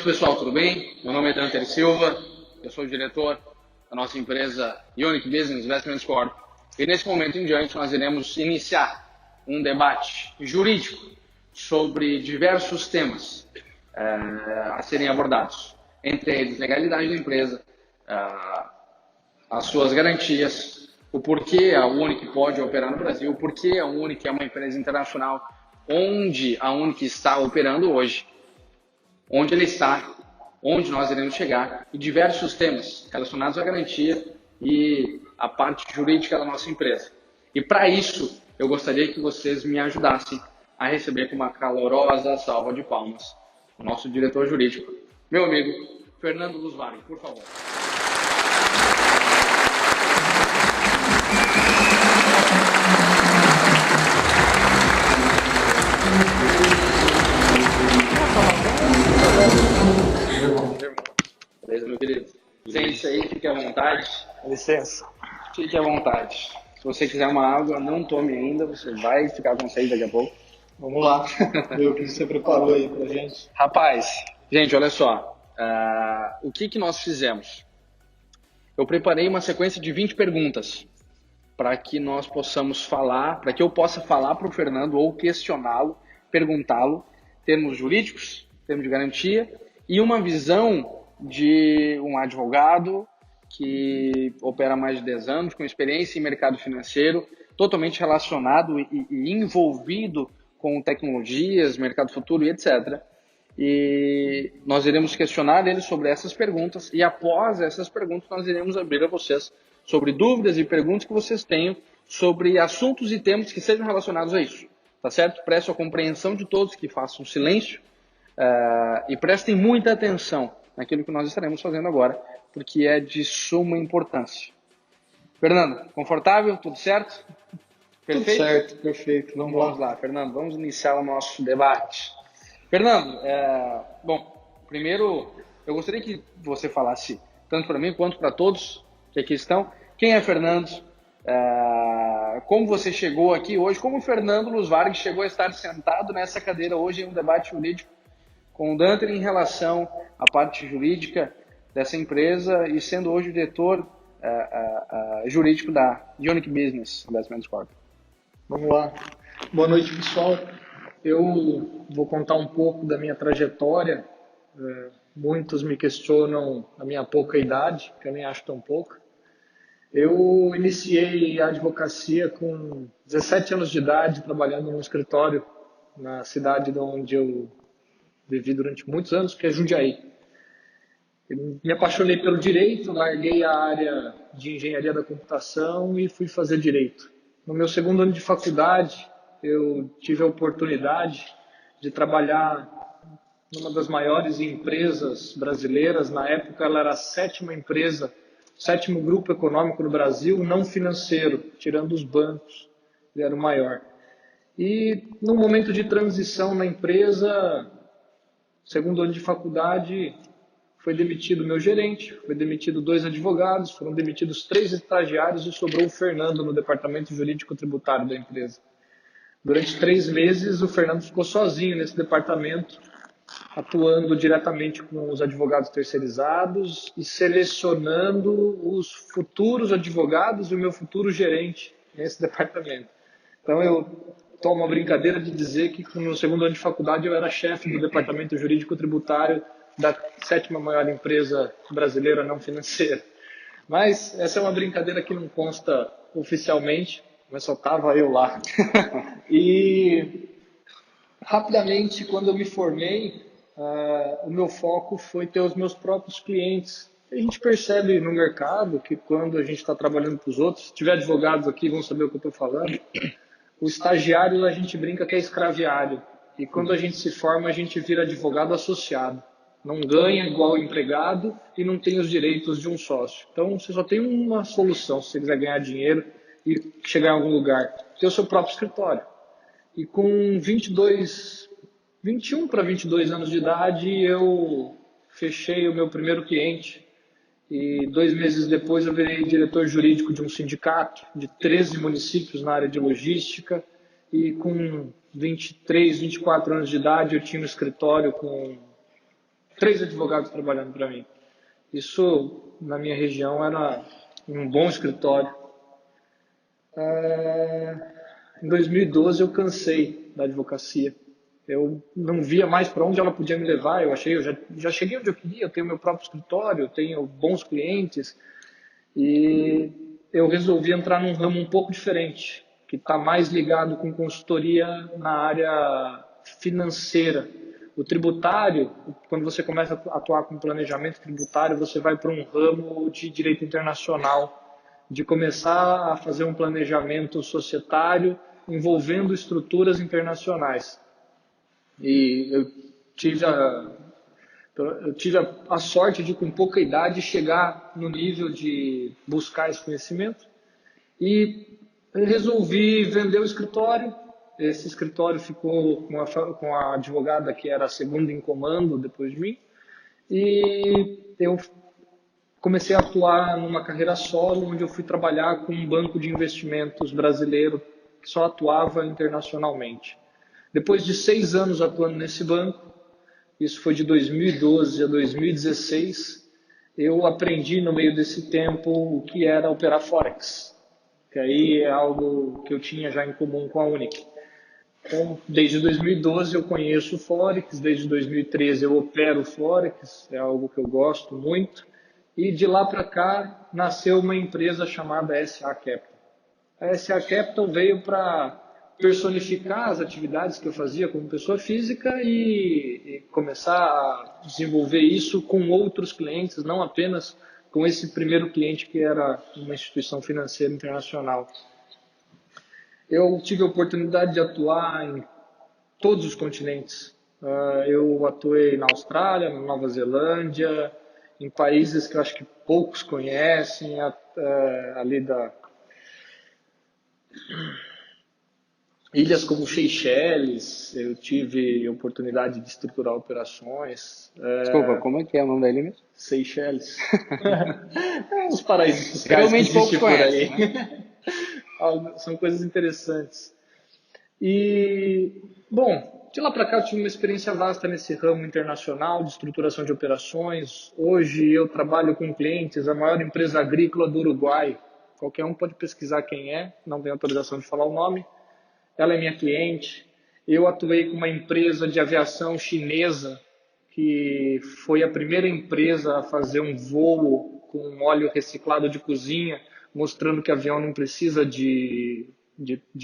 pessoal, tudo bem? Meu nome é Dante Silva, eu sou o diretor da nossa empresa Unique Business Investments Corp. E nesse momento em diante nós iremos iniciar um debate jurídico sobre diversos temas a serem abordados, entre eles legalidade da empresa, as suas garantias, o porquê a Unique pode operar no Brasil, o porquê a Unique é uma empresa internacional, onde a Unique está operando hoje, onde ele está, onde nós iremos chegar, e diversos temas relacionados à garantia e à parte jurídica da nossa empresa. E para isso, eu gostaria que vocês me ajudassem a receber com uma calorosa salva de palmas o nosso diretor jurídico, meu amigo Fernando Lusvari, por favor. Beleza, meu querido? Sente-se aí, fique à vontade. Licença. Fique à vontade. Se você quiser uma água, não tome ainda, você vai ficar com sede daqui a pouco. Vamos lá. Ver o que você preparou aí pra gente. Rapaz, gente, olha só. O que nós fizemos? Eu preparei uma sequência de 20 perguntas para que nós possamos falar, para que eu possa falar para o Fernando ou questioná-lo, perguntá-lo, termos jurídicos, termos de garantia e uma visão de um advogado que opera há mais de 10 anos, com experiência em mercado financeiro, totalmente relacionado e envolvido com tecnologias, mercado futuro e etc. E nós iremos questionar ele sobre essas perguntas e após essas perguntas nós iremos abrir a vocês sobre dúvidas e perguntas que vocês tenham sobre assuntos e temas que sejam relacionados a isso. Tá certo? Presto a compreensão de todos que façam silêncio e prestem muita atenção naquilo que nós estaremos fazendo agora, porque é de suma importância. Fernando, confortável? Tudo certo? Perfeito? Tudo certo, perfeito. Vamos lá, Fernando, vamos iniciar o nosso debate. Fernando, bom, primeiro eu gostaria que você falasse, tanto para mim quanto para todos que aqui estão, quem é Fernando, como você chegou aqui hoje, como o Fernando Lusvari chegou a estar sentado nessa cadeira hoje em um debate jurídico com o Dante em relação à parte jurídica dessa empresa e sendo hoje o diretor jurídico da Unique Business Investments Corp. Vamos lá. Boa noite, pessoal. Eu vou contar um pouco da minha trajetória. Muitos me questionam a minha pouca idade, que eu nem acho tão pouca. Eu iniciei a advocacia com 17 anos de idade, trabalhando num escritório na cidade onde eu vivi durante muitos anos, que é Jundiaí. Eu me apaixonei pelo direito, larguei a área de engenharia da computação e fui fazer direito. No meu segundo ano de faculdade, eu tive a oportunidade de trabalhar numa das maiores empresas brasileiras. Na época, ela era a sétima empresa, sétimo grupo econômico no Brasil, não financeiro, tirando os bancos, ele era o maior. E num momento de transição na empresa, segundo ano de faculdade, foi demitido o meu gerente, foi demitido 2 advogados, foram demitidos 3 estagiários e sobrou o Fernando no departamento jurídico tributário da empresa. Durante 3 meses, o Fernando ficou sozinho nesse departamento, atuando diretamente com os advogados terceirizados e selecionando os futuros advogados e o meu futuro gerente nesse departamento. Então, eu tomo a brincadeira de dizer que no segundo ano de faculdade eu era chefe do departamento jurídico tributário da 7ª maior empresa brasileira não financeira. Mas essa é uma brincadeira que não consta oficialmente, mas só estava eu lá. E rapidamente, quando eu me formei, o meu foco foi ter os meus próprios clientes. A gente percebe no mercado que quando a gente está trabalhando para os outros, se tiver advogados aqui vão saber o que eu estou falando, o estagiário a gente brinca que é escraviário. E quando a gente se forma, a gente vira advogado associado. Não ganha igual o empregado e não tem os direitos de um sócio. Então, você só tem uma solução se você quiser ganhar dinheiro e chegar em algum lugar. Ter o seu próprio escritório. E com 21 para 22 anos de idade, eu fechei o meu primeiro cliente. E 2 meses depois eu virei diretor jurídico de um sindicato de 13 municípios na área de logística. E com 23, 24 anos de idade, eu tinha um escritório com 3 advogados trabalhando para mim. Isso, na minha região, era um bom escritório. Em 2012 eu cansei da advocacia. Eu não via mais para onde ela podia me levar. Eu já cheguei onde eu queria, eu tenho meu próprio escritório, eu tenho bons clientes e eu resolvi entrar num ramo um pouco diferente, que está mais ligado com consultoria na área financeira. O tributário, quando você começa a atuar com planejamento tributário, você vai para um ramo de direito internacional, de começar a fazer um planejamento societário envolvendo estruturas internacionais. E eu tive a sorte de, com pouca idade, chegar no nível de buscar esse conhecimento e resolvi vender o escritório. Esse escritório ficou com a advogada que era a segunda em comando depois de mim e eu comecei a atuar numa carreira solo, onde eu fui trabalhar com um banco de investimentos brasileiro que só atuava internacionalmente. Depois de 6 anos atuando nesse banco, isso foi de 2012 a 2016, eu aprendi no meio desse tempo o que era operar Forex, que aí é algo que eu tinha já em comum com a Unic. Então, desde 2012 eu conheço o Forex, desde 2013 eu opero Forex, é algo que eu gosto muito. E de lá para cá nasceu uma empresa chamada SA Capital. A SA Capital veio para personificar as atividades que eu fazia como pessoa física e começar a desenvolver isso com outros clientes, não apenas com esse primeiro cliente que era uma instituição financeira internacional. Eu tive a oportunidade de atuar em todos os continentes. Eu atuei na Austrália, na Nova Zelândia, em países que eu acho que poucos conhecem, ali da ilhas como Seychelles, eu tive a oportunidade de estruturar operações. Desculpa, como é que é o nome da ilha mesmo? Seychelles. Os paraísos fiscais que Realmente poucos existem por aí. conhecem, né? São coisas interessantes. E, bom, de lá para cá eu tive uma experiência vasta nesse ramo internacional de estruturação de operações. Hoje eu trabalho com clientes, a maior empresa agrícola do Uruguai. Qualquer um pode pesquisar quem é, não tenho autorização de falar o nome. Ela é minha cliente. Eu atuei com uma empresa de aviação chinesa, que foi a primeira empresa a fazer um voo com óleo reciclado de cozinha, mostrando que avião não precisa de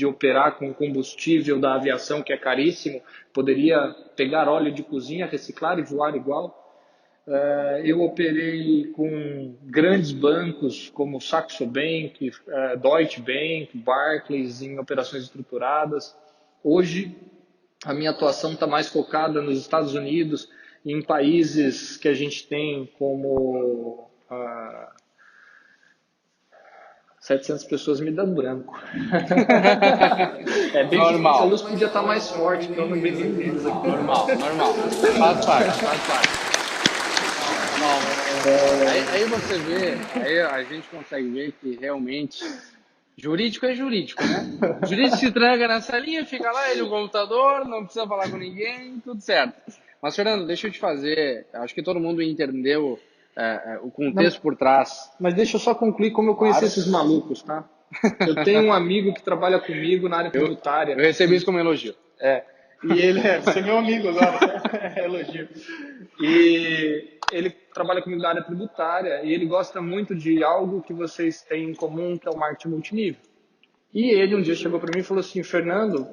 operar com combustível da aviação, que é caríssimo, poderia pegar óleo de cozinha, reciclar e voar igual. Eu operei com grandes bancos como Saxo Bank, Deutsche Bank, Barclays em operações estruturadas. Hoje, a minha atuação está mais focada nos Estados Unidos e em países que a gente tem como 700 pessoas me dando branco. É bem Normal. difícil, a luz podia estar mais forte, porque eu não vejo nenhum deles aqui. Normal. Faz parte. Aí você vê, aí a gente consegue ver que realmente jurídico é jurídico, né? O jurídico se tranca na salinha, fica lá, ele no computador, não precisa falar com ninguém, tudo certo. Mas, Fernando, deixa eu te fazer, acho que todo mundo entendeu o contexto por trás. Mas deixa eu só concluir como eu conheci esses malucos, tá? Eu tenho um amigo que trabalha comigo na área tributária. Eu recebi isso como elogio. E ele você é meu amigo agora, é elogio. E ele trabalha comigo na área tributária e ele gosta muito de algo que vocês têm em comum, que é o marketing multinível. E ele um dia chegou para mim e falou assim: Fernando,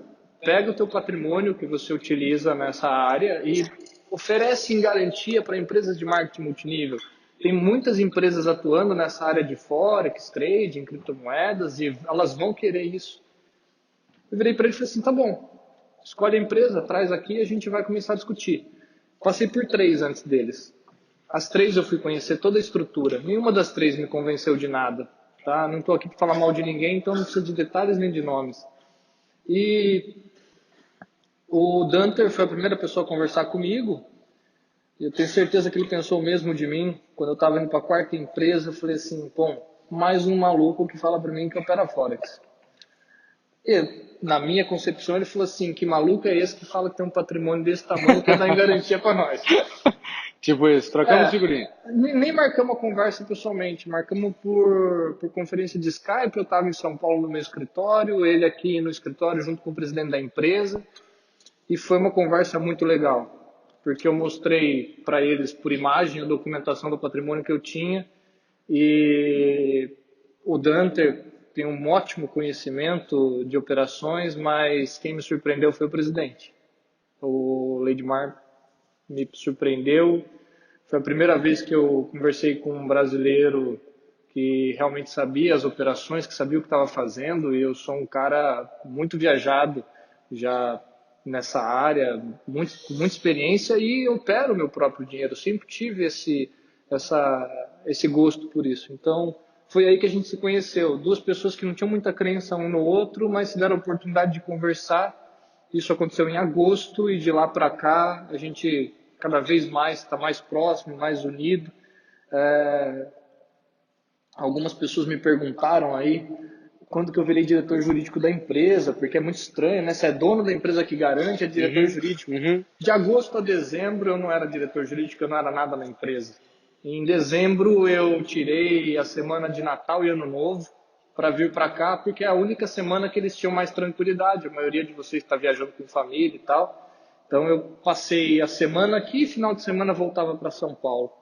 pega o teu patrimônio que você utiliza nessa área e oferece em garantia para empresas de marketing multinível. Tem muitas empresas atuando nessa área de Forex, trading, criptomoedas e elas vão querer isso. Eu virei para ele e falei assim: tá bom, escolhe a empresa, traz aqui e a gente vai começar a discutir. Passei por 3 antes deles. As 3 eu fui conhecer toda a estrutura. Nenhuma das 3 me convenceu de nada. Tá? Não estou aqui para falar mal de ninguém, então não precisa de detalhes nem de nomes. E o Danter foi a primeira pessoa a conversar comigo. E eu tenho certeza que ele pensou o mesmo de mim. Quando eu estava indo para a 4ª empresa, eu falei assim: bom, mais um maluco que fala para mim que opera Forex. E, na minha concepção, ele falou assim: que maluco é esse que fala que tem um patrimônio desse tamanho que dá em garantia para nós? Tipo isso, trocamos É, figurinha. nem marcamos a conversa pessoalmente, marcamos por conferência de Skype. Eu estava em São Paulo no meu escritório, ele aqui no escritório junto com o presidente da empresa, e foi uma conversa muito legal, porque eu mostrei para eles por imagem a documentação do patrimônio que eu tinha, e o Danter tem um ótimo conhecimento de operações, mas quem me surpreendeu foi o presidente. O Leidmar me surpreendeu. Foi a primeira vez que eu conversei com um brasileiro que realmente sabia as operações, que sabia o que estava fazendo, e eu sou um cara muito viajado já nessa área, com muita experiência, e opero meu próprio dinheiro. Eu sempre tive esse gosto por isso. Então, foi aí que a gente se conheceu. Duas pessoas que não tinham muita crença um no outro, mas se deram a oportunidade de conversar. Isso aconteceu em agosto, e de lá para cá a gente cada vez mais está mais próximo, mais unido. Algumas pessoas me perguntaram aí quando que eu virei diretor jurídico da empresa, porque é muito estranho, né? Você é dono da empresa que garante, é diretor jurídico. De agosto a dezembro eu não era diretor jurídico, eu não era nada na empresa. Em dezembro eu tirei a semana de Natal e Ano Novo para vir para cá, porque é a única semana que eles tinham mais tranquilidade. A maioria de vocês está viajando com família e tal. Então eu passei a semana aqui e final de semana voltava para São Paulo.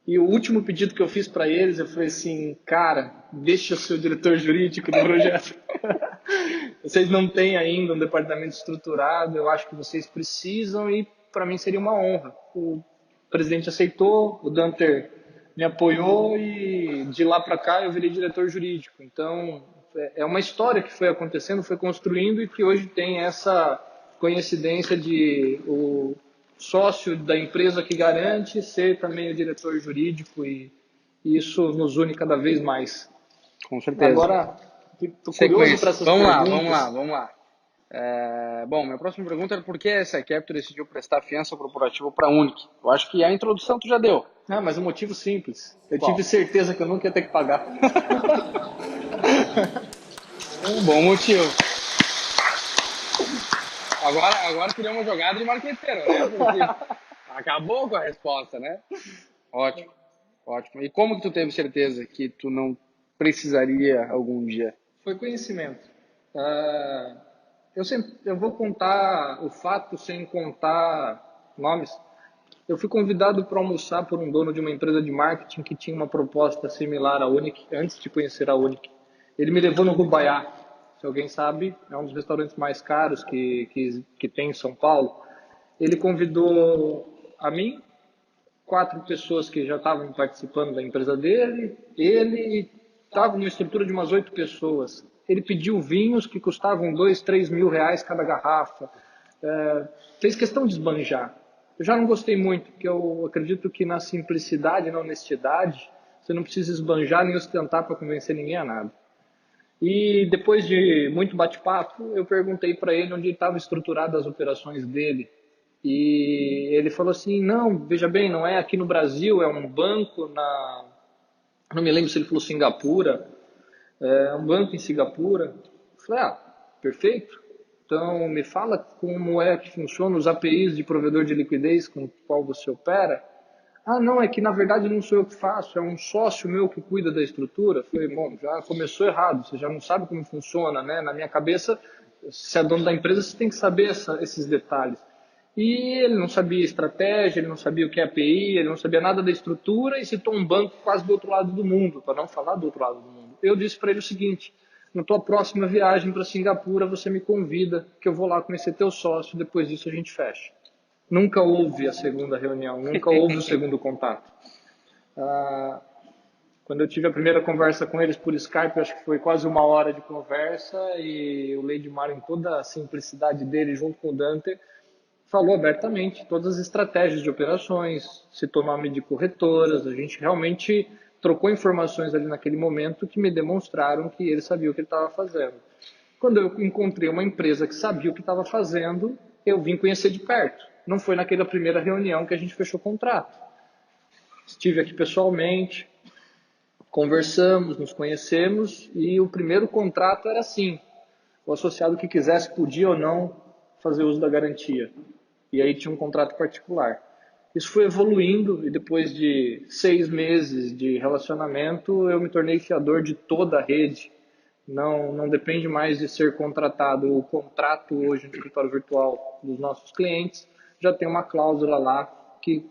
E o último pedido que eu fiz para eles, eu falei assim, cara, deixa ser o diretor jurídico do projeto. Vocês não têm ainda um departamento estruturado, eu acho que vocês precisam, e para mim seria uma honra. O presidente aceitou, o Danter me apoiou, e de lá para cá eu virei diretor jurídico. Então é uma história que foi acontecendo, foi construindo, e que hoje tem essa coincidência de o sócio da empresa que garante ser também o diretor jurídico, e isso nos une cada vez mais. Com certeza. Agora, estou curioso para Sequência. essas Vamos lá, vamos lá, perguntas. vamos lá. Bom, minha próxima pergunta era por que a SciCapital decidiu prestar fiança corporativa para a Unic? Eu acho que a introdução tu já deu. Ah, mas um motivo simples. Eu tive Qual? certeza que eu nunca ia ter que pagar. Um bom motivo. Agora queria uma jogada de marqueteiro, né? Porque acabou com a resposta, né? Ótimo, ótimo. E como que tu teve certeza que tu não precisaria algum dia? Foi conhecimento. Ah, eu vou contar o fato sem contar nomes. Eu fui convidado para almoçar por um dono de uma empresa de marketing que tinha uma proposta similar à Unic, antes de conhecer a Unic. Ele me levou no Rubaiá. Se alguém sabe, é um dos restaurantes mais caros que tem em São Paulo. Ele convidou a mim, quatro pessoas que já estavam participando da empresa dele, ele estava numa estrutura de umas 8 pessoas. Ele pediu vinhos que custavam 2, 3 mil reais cada garrafa. Fez questão de esbanjar. Eu já não gostei muito, porque eu acredito que na simplicidade, na honestidade, você não precisa esbanjar nem ostentar para convencer ninguém a nada. E depois de muito bate-papo, eu perguntei para ele onde estavam estruturadas as operações dele. E ele falou assim, não, veja bem, não é aqui no Brasil, é um banco não me lembro se ele falou Singapura, é um banco em Singapura. Eu falei, perfeito. Então, me fala como é que funciona os APIs de provedor de liquidez com o qual você opera. Ah, não, é que na verdade não sou eu que faço, é um sócio meu que cuida da estrutura. Eu falei, bom, já começou errado, você já não sabe como funciona, né? Na minha cabeça, se é dono da empresa, você tem que saber esses detalhes. E ele não sabia estratégia, ele não sabia o que é API, ele não sabia nada da estrutura, e citou um banco quase do outro lado do mundo, para não falar do outro lado do mundo. Eu disse para ele o seguinte, na tua próxima viagem para Singapura, você me convida, que eu vou lá conhecer teu sócio, depois disso a gente fecha. Nunca houve a segunda reunião, nunca houve o segundo contato. Quando eu tive a primeira conversa com eles por Skype, acho que foi quase 1 hora de conversa, e o Leidmar, em toda a simplicidade dele, junto com o Dante, falou abertamente todas as estratégias de operações, citou nome de corretoras, a gente realmente trocou informações ali naquele momento que me demonstraram que ele sabia o que ele estava fazendo. Quando eu encontrei uma empresa que sabia o que estava fazendo, eu vim conhecer de perto. Não foi naquela primeira reunião que a gente fechou o contrato. Estive aqui pessoalmente, conversamos, nos conhecemos, e o primeiro contrato era assim: o associado que quisesse podia ou não fazer uso da garantia. E aí tinha um contrato particular. Isso foi evoluindo e depois de 6 meses de relacionamento, eu me tornei fiador de toda a rede. Não depende mais de ser contratado. O contrato hoje no escritório virtual dos nossos clientes já tem uma cláusula lá que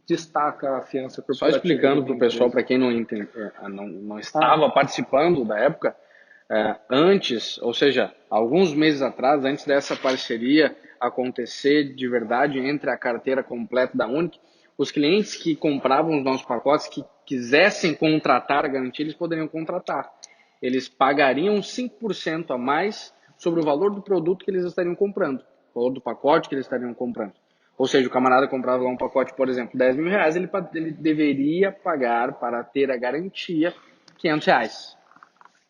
destaca a fiança Só corporativa da explicando para minha o pessoal, empresa. para quem não Ah, estava participando da época, antes, ou seja, alguns meses atrás, antes dessa parceria acontecer de verdade entre a carteira completa da Unic, os clientes que compravam os nossos pacotes, que quisessem contratar a garantia, eles poderiam contratar. Eles pagariam 5% a mais sobre o valor do produto que eles estariam comprando, o valor do pacote que eles estariam comprando. Ou seja, o camarada comprava lá um pacote, por exemplo, R$ 10.000, ele deveria pagar para ter a garantia R$ 500.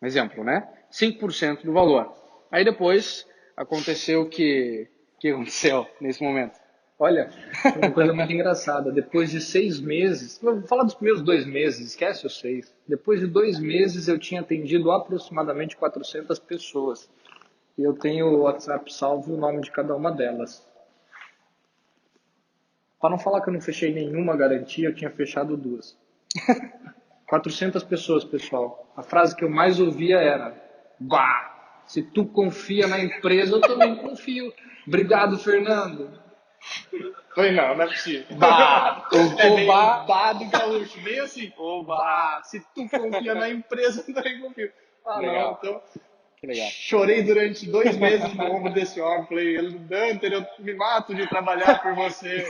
Um exemplo, né? 5% do valor. Aí depois aconteceu o que aconteceu nesse momento. olha, foi uma coisa muito engraçada. Depois de 6 meses, vou falar dos primeiros 2 meses, esquece os 6. Depois de 2 meses, eu tinha atendido aproximadamente 400 pessoas. E eu tenho o WhatsApp salvo o nome de cada uma delas. Para não falar que eu não fechei nenhuma garantia, eu tinha fechado duas. 400 pessoas, pessoal. A frase que eu mais ouvia era: Bah, se tu confia na empresa, eu também confio. Obrigado, Fernando. Foi não é possível. Bah, É o meio bah, bar do gaúcho, meio assim. Oba! bah, se tu confia na empresa, eu também confio. Ah, não, Legal, então que legal. chorei durante 2 meses no ombro desse homem. Falei, Danter, eu me mato de trabalhar por você.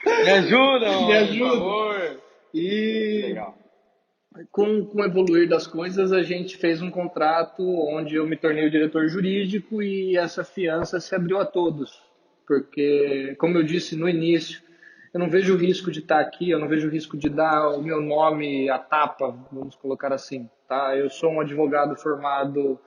Me ajuda, Me homem, por ajuda. favor. Que E legal. com o evoluir das coisas, a gente fez um contrato onde eu me tornei o diretor jurídico e essa fiança se abriu a todos. Porque, como eu disse no início, eu não vejo risco de estar aqui, eu não vejo risco de dar o meu nome à tapa, vamos colocar assim. Tá? Eu sou um advogado formado,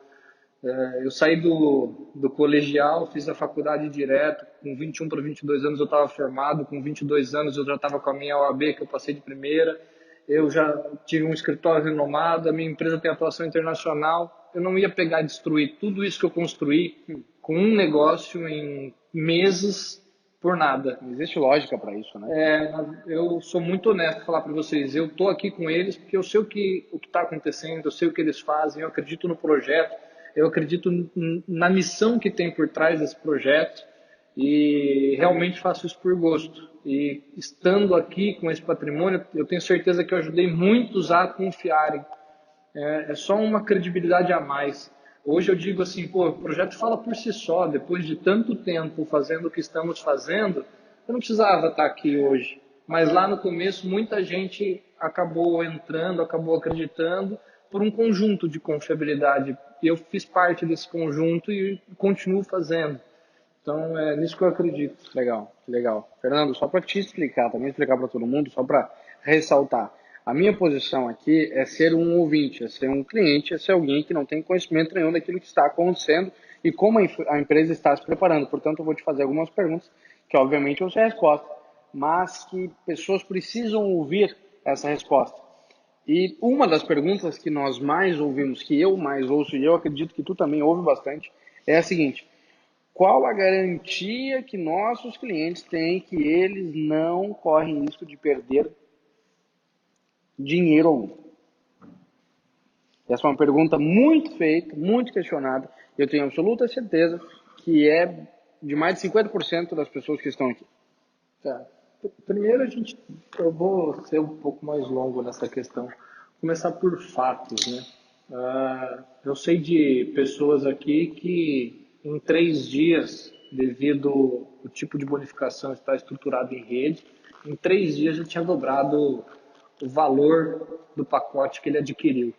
eu saí do colegial, fiz a faculdade direto, com 21 para 22 anos eu estava formado, com 22 anos eu já estava com a minha OAB, que eu passei de primeira, eu já tive um escritório renomado, a minha empresa tem atuação internacional, eu não ia pegar e destruir tudo isso que eu construí com um negócio em meses por nada. Não existe lógica para isso, né? Eu sou muito honesto em falar para vocês, eu estou aqui com eles porque eu sei o que está acontecendo, eu sei o que eles fazem, eu acredito no projeto, eu acredito na missão que tem por trás desse projeto e realmente faço isso por gosto. E estando aqui com esse patrimônio, eu tenho certeza que eu ajudei muitos a confiarem. É só uma credibilidade a mais. Hoje eu digo assim, pô, o projeto fala por si só. Depois de tanto tempo fazendo o que estamos fazendo, eu não precisava estar aqui hoje. Mas lá no começo, muita gente acabou entrando, acabou acreditando por um conjunto de confiabilidade. E eu fiz parte desse conjunto e continuo fazendo. Então é nisso que eu acredito. Legal, legal. Fernando, só para te explicar, também explicar para todo mundo, só para ressaltar. A minha posição aqui é ser um ouvinte, é ser um cliente, é ser alguém que não tem conhecimento nenhum daquilo que está acontecendo e como a empresa está se preparando. Portanto, eu vou te fazer algumas perguntas que, obviamente, eu sei a resposta, mas que pessoas precisam ouvir essa resposta. E uma das perguntas que nós mais ouvimos, que eu mais ouço e eu acredito que tu também ouve bastante, é a seguinte: qual a garantia que nossos clientes têm que eles não correm risco de perder dinheiro algum? Essa é uma pergunta muito feita, muito questionada. Eu tenho absoluta certeza que é de mais de 50% das pessoas que estão aqui. Tá. Primeiro eu vou ser um pouco mais longo nessa questão. Começar por fatos, né? Eu sei de pessoas aqui que em 3 dias, devido ao tipo de bonificação estar estruturado em rede, em 3 dias já tinha dobrado o valor do pacote que ele adquiriu.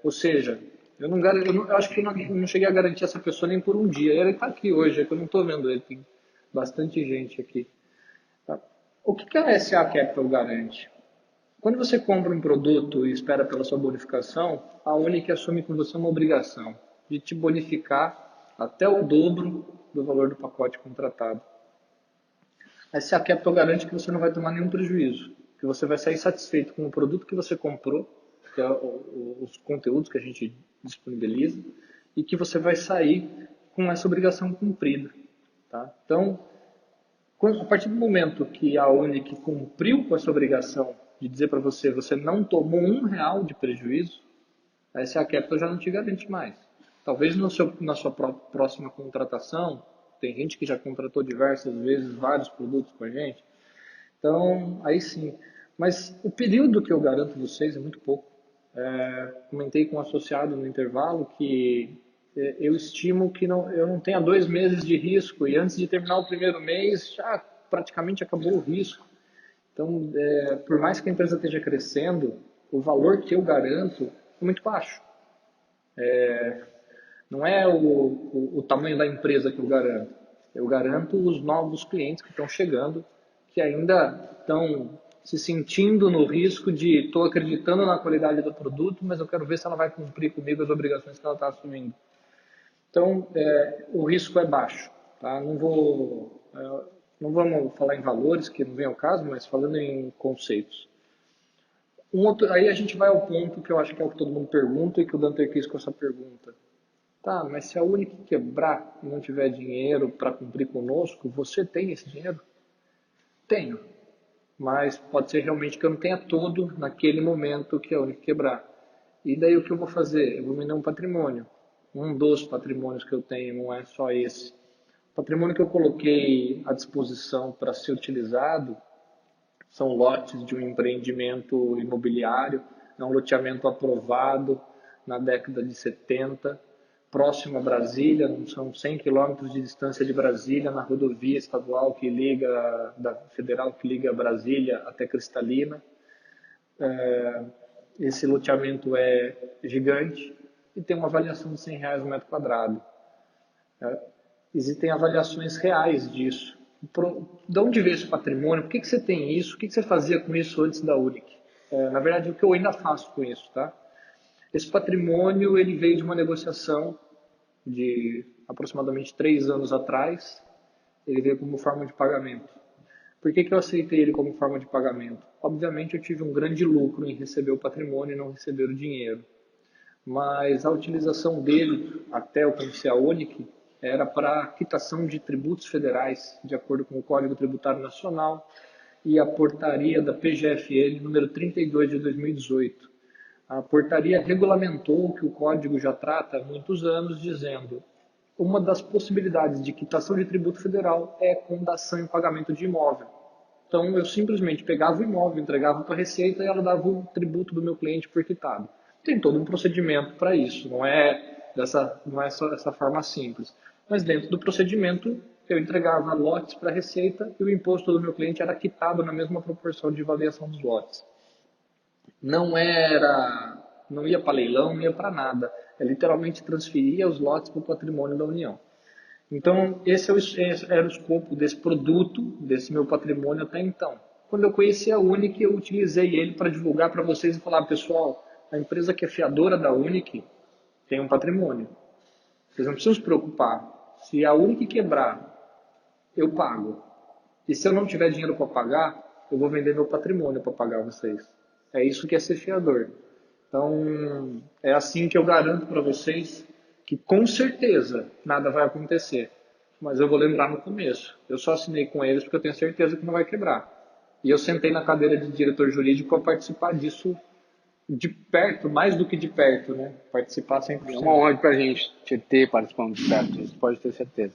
Ou seja, eu acho que eu não cheguei a garantir essa pessoa nem por um dia. Ele está aqui hoje, é que eu não estou vendo ele, tem bastante gente aqui. Tá? O que a SA Capital garante? Quando você compra um produto e espera pela sua bonificação, a Unic assume com você uma obrigação de te bonificar até o dobro do valor do pacote contratado. A SA Capital garante que você não vai tomar nenhum prejuízo, que você vai sair satisfeito com o produto que você comprou, que é os conteúdos que a gente disponibiliza, e que você vai sair com essa obrigação cumprida. Tá? Então, A partir do momento que a Unic cumpriu com essa obrigação de dizer para você, você não tomou R$ 1 de prejuízo, a SA Capital já não te garante mais. Talvez na sua próxima contratação, tem gente que já contratou diversas vezes vários produtos com a gente, então aí sim. Mas o período que eu garanto vocês é muito pouco. Comentei com um associado no intervalo que eu estimo que eu não tenha 2 meses de risco e antes de terminar o primeiro mês já praticamente acabou o risco. Então, por mais que a empresa esteja crescendo, o valor que eu garanto é muito baixo. Não é o tamanho da empresa que eu garanto. Eu garanto os novos clientes que estão chegando, que ainda estão se sentindo no risco de estou acreditando na qualidade do produto, mas eu quero ver se ela vai cumprir comigo as obrigações que ela está assumindo. Então, o risco é baixo. Tá? Não vamos falar em valores, que não vem ao caso, mas falando em conceitos. Aí a gente vai ao ponto que eu acho que é o que todo mundo pergunta e que o Dante quis com essa pergunta. Tá, mas se a Unic quebrar e não tiver dinheiro para cumprir conosco, você tem esse dinheiro? Tenho. Mas pode ser realmente que eu não tenha todo naquele momento que a Unic quebrar. E daí o que eu vou fazer? Eu vou vender um patrimônio. Um dos patrimônios que eu tenho, não é só esse. O patrimônio que eu coloquei à disposição para ser utilizado são lotes de um empreendimento imobiliário, é um loteamento aprovado na década de 70, próximo a Brasília, são 100 quilômetros de distância de Brasília, na rodovia estadual da federal que liga Brasília até Cristalina. Esse loteamento é gigante e tem uma avaliação de R$ 100 o metro quadrado. Existem avaliações reais disso. De onde veio esse patrimônio? Por que você tem isso? O que você fazia com isso antes da Unic? Na verdade, o que eu ainda faço com isso, tá? Esse patrimônio ele veio de uma negociação de aproximadamente 3 anos atrás. Ele veio como forma de pagamento. Por que eu aceitei ele como forma de pagamento? Obviamente, eu tive um grande lucro em receber o patrimônio e não receber o dinheiro. Mas a utilização dele, até eu conhecer a Unic, era para quitação de tributos federais, de acordo com o Código Tributário Nacional e a portaria da PGFN número 32 de 2018. A portaria regulamentou o que o Código já trata há muitos anos, dizendo uma das possibilidades de quitação de tributo federal é com dação em pagamento de imóvel. Então, eu simplesmente pegava o imóvel, entregava para a Receita e ela dava o tributo do meu cliente por quitado. Tem todo um procedimento para isso, não é só dessa forma simples. Mas dentro do procedimento, eu entregava lotes para a Receita e o imposto do meu cliente era quitado na mesma proporção de avaliação dos lotes. Não ia para leilão, não ia para nada. É literalmente transferia os lotes para o patrimônio da União. Então, esse era o escopo desse produto, desse meu patrimônio até então. Quando eu conheci a Unic, eu utilizei ele para divulgar para vocês e falar, pessoal, a empresa que é fiadora da Unic tem um patrimônio. Vocês não precisam se preocupar. Se a Unic quebrar, eu pago. E se eu não tiver dinheiro para pagar, eu vou vender meu patrimônio para pagar vocês. É isso que é ser fiador. Então, é assim que eu garanto para vocês que com certeza nada vai acontecer. Mas eu vou lembrar no começo. Eu só assinei com eles porque eu tenho certeza que não vai quebrar. E eu sentei na cadeira de diretor jurídico para participar disso de perto, mais do que de perto, né? Participar 100%. É uma honra para a gente te ter participando de perto, isso pode ter certeza.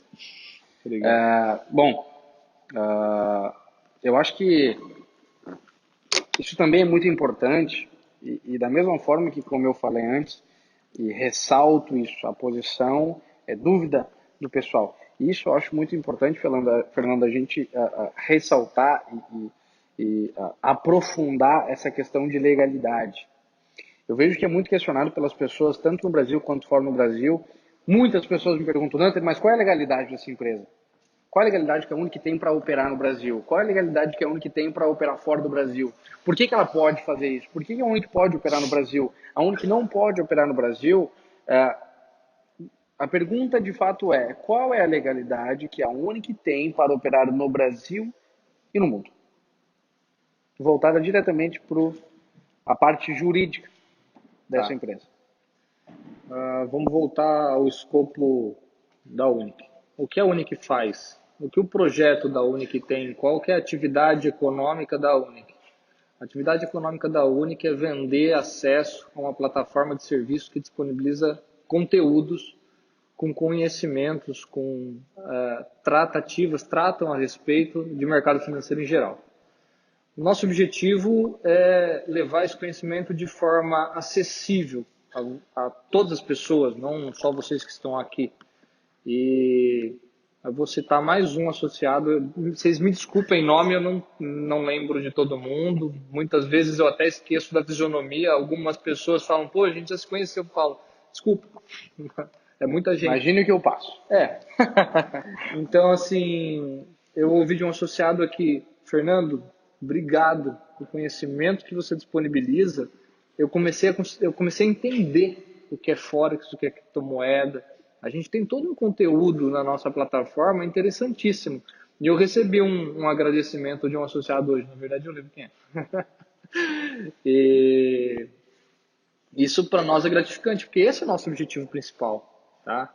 Obrigado. Eu acho que isso também é muito importante e da mesma forma que, como eu falei antes, e ressalto isso, a posição é dúvida do pessoal. Isso eu acho muito importante, Fernando, a gente ressaltar e aprofundar essa questão de legalidade. Eu vejo que é muito questionado pelas pessoas, tanto no Brasil quanto fora no Brasil. Muitas pessoas me perguntam, Dante, mas qual é a legalidade dessa empresa? Qual é a legalidade que a Unic tem para operar no Brasil? Qual é a legalidade que a Unic tem para operar fora do Brasil? Por que ela pode fazer isso? Por que a Unic pode operar no Brasil? A Unic não pode operar no Brasil? A pergunta de fato é, qual é a legalidade que a Unic tem para operar no Brasil e no mundo? Voltada diretamente para a parte jurídica dessa empresa. Vamos voltar ao escopo da Unic. O que a Unic faz? o que o projeto da Unic tem, qual que é a atividade econômica da Unic. A atividade econômica da Unic é vender acesso a uma plataforma de serviço que disponibiliza conteúdos com conhecimentos, com tratativas, tratam a respeito de mercado financeiro em geral. Nosso objetivo é levar esse conhecimento de forma acessível a todas as pessoas, não só vocês que estão aqui. E eu vou citar mais um associado. Vocês me desculpem nome, eu não lembro de todo mundo. Muitas vezes eu até esqueço da fisionomia. Algumas pessoas falam, pô, a gente já se conheceu. Eu falo, desculpa, é muita gente. Imagine o que eu passo. Então, assim, eu ouvi de um associado aqui, Fernando, obrigado pelo conhecimento que você disponibiliza. Eu comecei a entender o que é Forex, o que é criptomoeda. A gente tem todo um conteúdo na nossa plataforma interessantíssimo. E eu recebi um agradecimento de um associado hoje. Na verdade, eu lembro quem é. E isso para nós é gratificante, porque esse é o nosso objetivo principal, tá?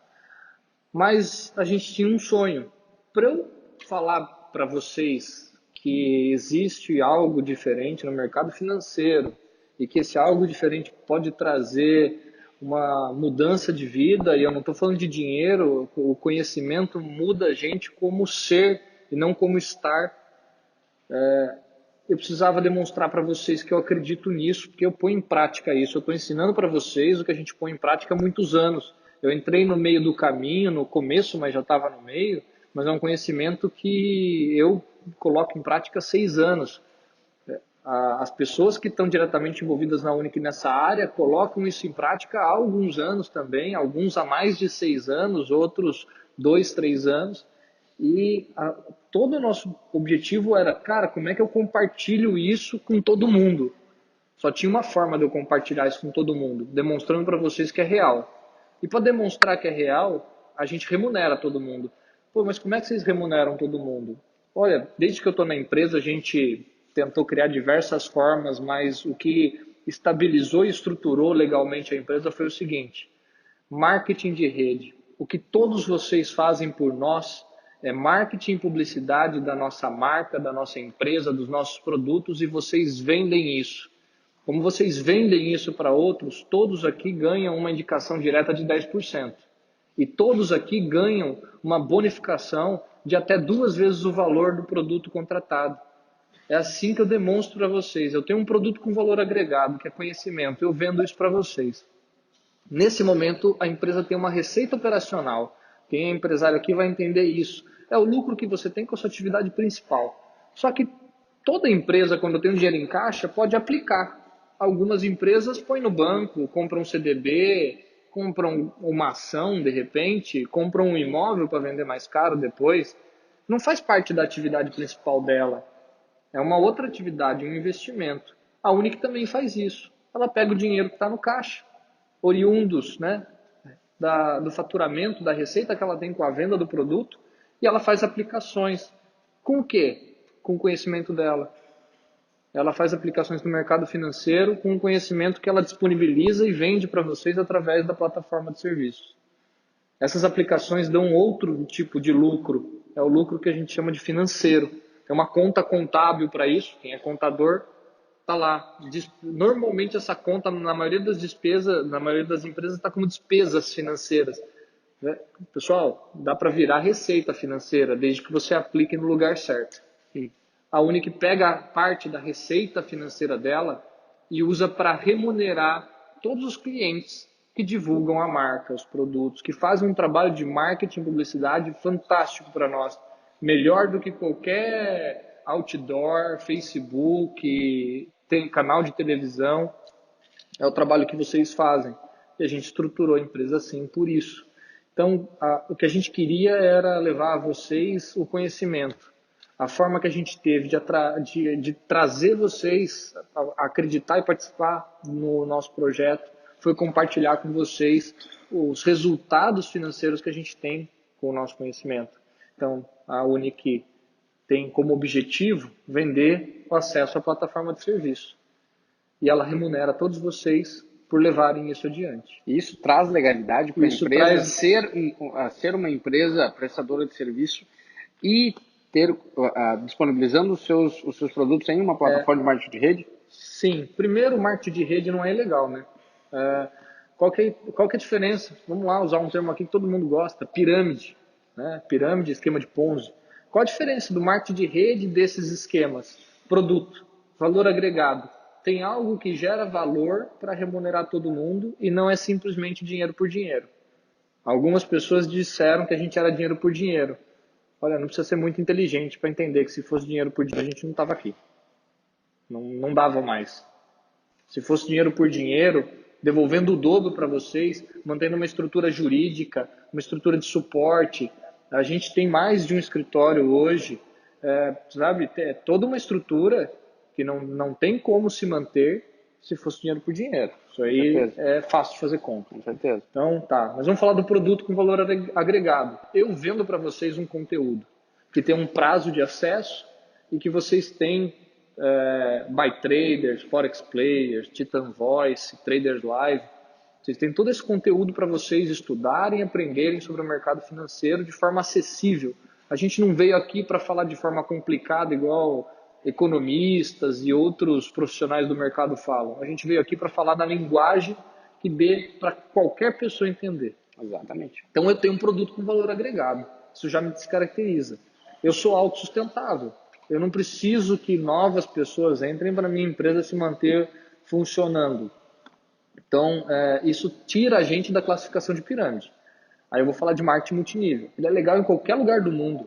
Mas a gente tinha um sonho. Para eu falar para vocês que existe algo diferente no mercado financeiro e que esse algo diferente pode trazer uma mudança de vida, e eu não estou falando de dinheiro, o conhecimento muda a gente como ser e não como estar. Eu precisava demonstrar para vocês que eu acredito nisso, porque eu ponho em prática isso. Eu estou ensinando para vocês o que a gente põe em prática há muitos anos. Eu entrei no meio do caminho, no começo, mas já estava no meio, mas é um conhecimento que eu coloco em prática há 6 anos. As pessoas que estão diretamente envolvidas na Unic nessa área colocam isso em prática há alguns anos também, alguns há mais de 6 anos, outros 2, 3 anos. E todo o nosso objetivo era, cara, como é que eu compartilho isso com todo mundo? Só tinha uma forma de eu compartilhar isso com todo mundo, demonstrando para vocês que é real. E para demonstrar que é real, a gente remunera todo mundo. Pô, mas como é que vocês remuneram todo mundo? Olha, desde que eu estou na empresa, a gente tentou criar diversas formas, mas o que estabilizou e estruturou legalmente a empresa foi o seguinte: marketing de rede. O que todos vocês fazem por nós é marketing e publicidade da nossa marca, da nossa empresa, dos nossos produtos, e vocês vendem isso. Como vocês vendem isso para outros, todos aqui ganham uma indicação direta de 10%. E todos aqui ganham uma bonificação de até 2 vezes o valor do produto contratado. É assim que eu demonstro para vocês. Eu tenho um produto com valor agregado, que é conhecimento. Eu vendo isso para vocês. Nesse momento, a empresa tem uma receita operacional. Quem é empresário aqui vai entender isso. É o lucro que você tem com a sua atividade principal. Só que toda empresa, quando tem um dinheiro em caixa, pode aplicar. Algumas empresas põem no banco, compram um CDB, compram uma ação de repente, compram um imóvel para vender mais caro depois. Não faz parte da atividade principal dela. É uma outra atividade, um investimento. A Unic também faz isso. Ela pega o dinheiro que está no caixa, oriundos, né, do faturamento, da receita que ela tem com a venda do produto, e ela faz aplicações. Com o quê? Com o conhecimento dela. Ela faz aplicações no mercado financeiro com o conhecimento que ela disponibiliza e vende para vocês através da plataforma de serviços. Essas aplicações dão outro tipo de lucro. É o lucro que a gente chama de financeiro. Tem uma conta contábil para isso. Quem é contador está lá. Normalmente essa conta, na maioria das despesas, na maioria das empresas, está como despesas financeiras. Pessoal, dá para virar receita financeira, desde que você aplique no lugar certo. A Unic pega parte da receita financeira dela e usa para remunerar todos os clientes que divulgam a marca, os produtos, que fazem um trabalho de marketing e publicidade fantástico para nós. Melhor do que qualquer outdoor, Facebook, tem canal de televisão. É o trabalho que vocês fazem. E a gente estruturou a empresa assim por isso. Então, o que a gente queria era levar a vocês o conhecimento. A forma que a gente teve de trazer vocês a acreditar e participar no nosso projeto foi compartilhar com vocês os resultados financeiros que a gente tem com o nosso conhecimento. Então, a Unic tem como objetivo vender o acesso à plataforma de serviço. E ela remunera todos vocês por levarem isso adiante. Isso traz legalidade para a empresa ser uma empresa prestadora de serviço e ter disponibilizando os seus produtos em uma plataforma de marketing de rede? Sim, primeiro o marketing de rede não é ilegal, né? Qual que é a diferença? Vamos lá usar um termo aqui que todo mundo gosta, pirâmide, né? Pirâmide, esquema de Ponzi. Qual a diferença do marketing de rede desses esquemas? Produto, valor agregado. Tem algo que gera valor para remunerar todo mundo e não é simplesmente dinheiro por dinheiro. Algumas pessoas disseram que a gente era dinheiro por dinheiro. Olha, não precisa ser muito inteligente para entender que se fosse dinheiro por dinheiro a gente não estava aqui. Não dava mais. Se fosse dinheiro por dinheiro, devolvendo o dobro para vocês, mantendo uma estrutura jurídica, uma estrutura de suporte. A gente tem mais de um escritório hoje, sabe? É toda uma estrutura que não tem como se manter se fosse dinheiro por dinheiro. Isso aí é fácil de fazer conta. Com certeza. Então, tá. Mas vamos falar do produto com valor agregado. Eu vendo para vocês um conteúdo que tem um prazo de acesso e que vocês têm Buy Traders, Forex Players, Titan Voice, Traders Live. Vocês têm todo esse conteúdo para vocês estudarem e aprenderem sobre o mercado financeiro de forma acessível. A gente não veio aqui para falar de forma complicada, igual economistas e outros profissionais do mercado falam. A gente veio aqui para falar na linguagem que dê para qualquer pessoa entender. Exatamente. Então eu tenho um produto com valor agregado. Isso já me descaracteriza. Eu sou autossustentável. Eu não preciso que novas pessoas entrem para minha empresa se manter funcionando. Então, isso tira a gente da classificação de pirâmide. Aí eu vou falar de marketing multinível. Ele é legal em qualquer lugar do mundo.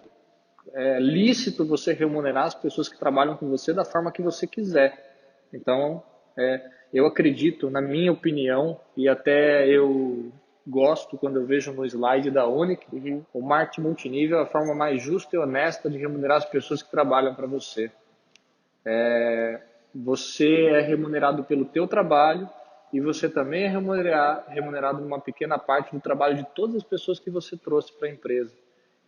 É lícito você remunerar as pessoas que trabalham com você da forma que você quiser. Então, eu acredito, na minha opinião, e até eu gosto quando eu vejo no slide da Unic, o marketing multinível é a forma mais justa e honesta de remunerar as pessoas que trabalham para você. Você é remunerado pelo teu trabalho e você também é remunerado numa pequena parte do trabalho de todas as pessoas que você trouxe para a empresa.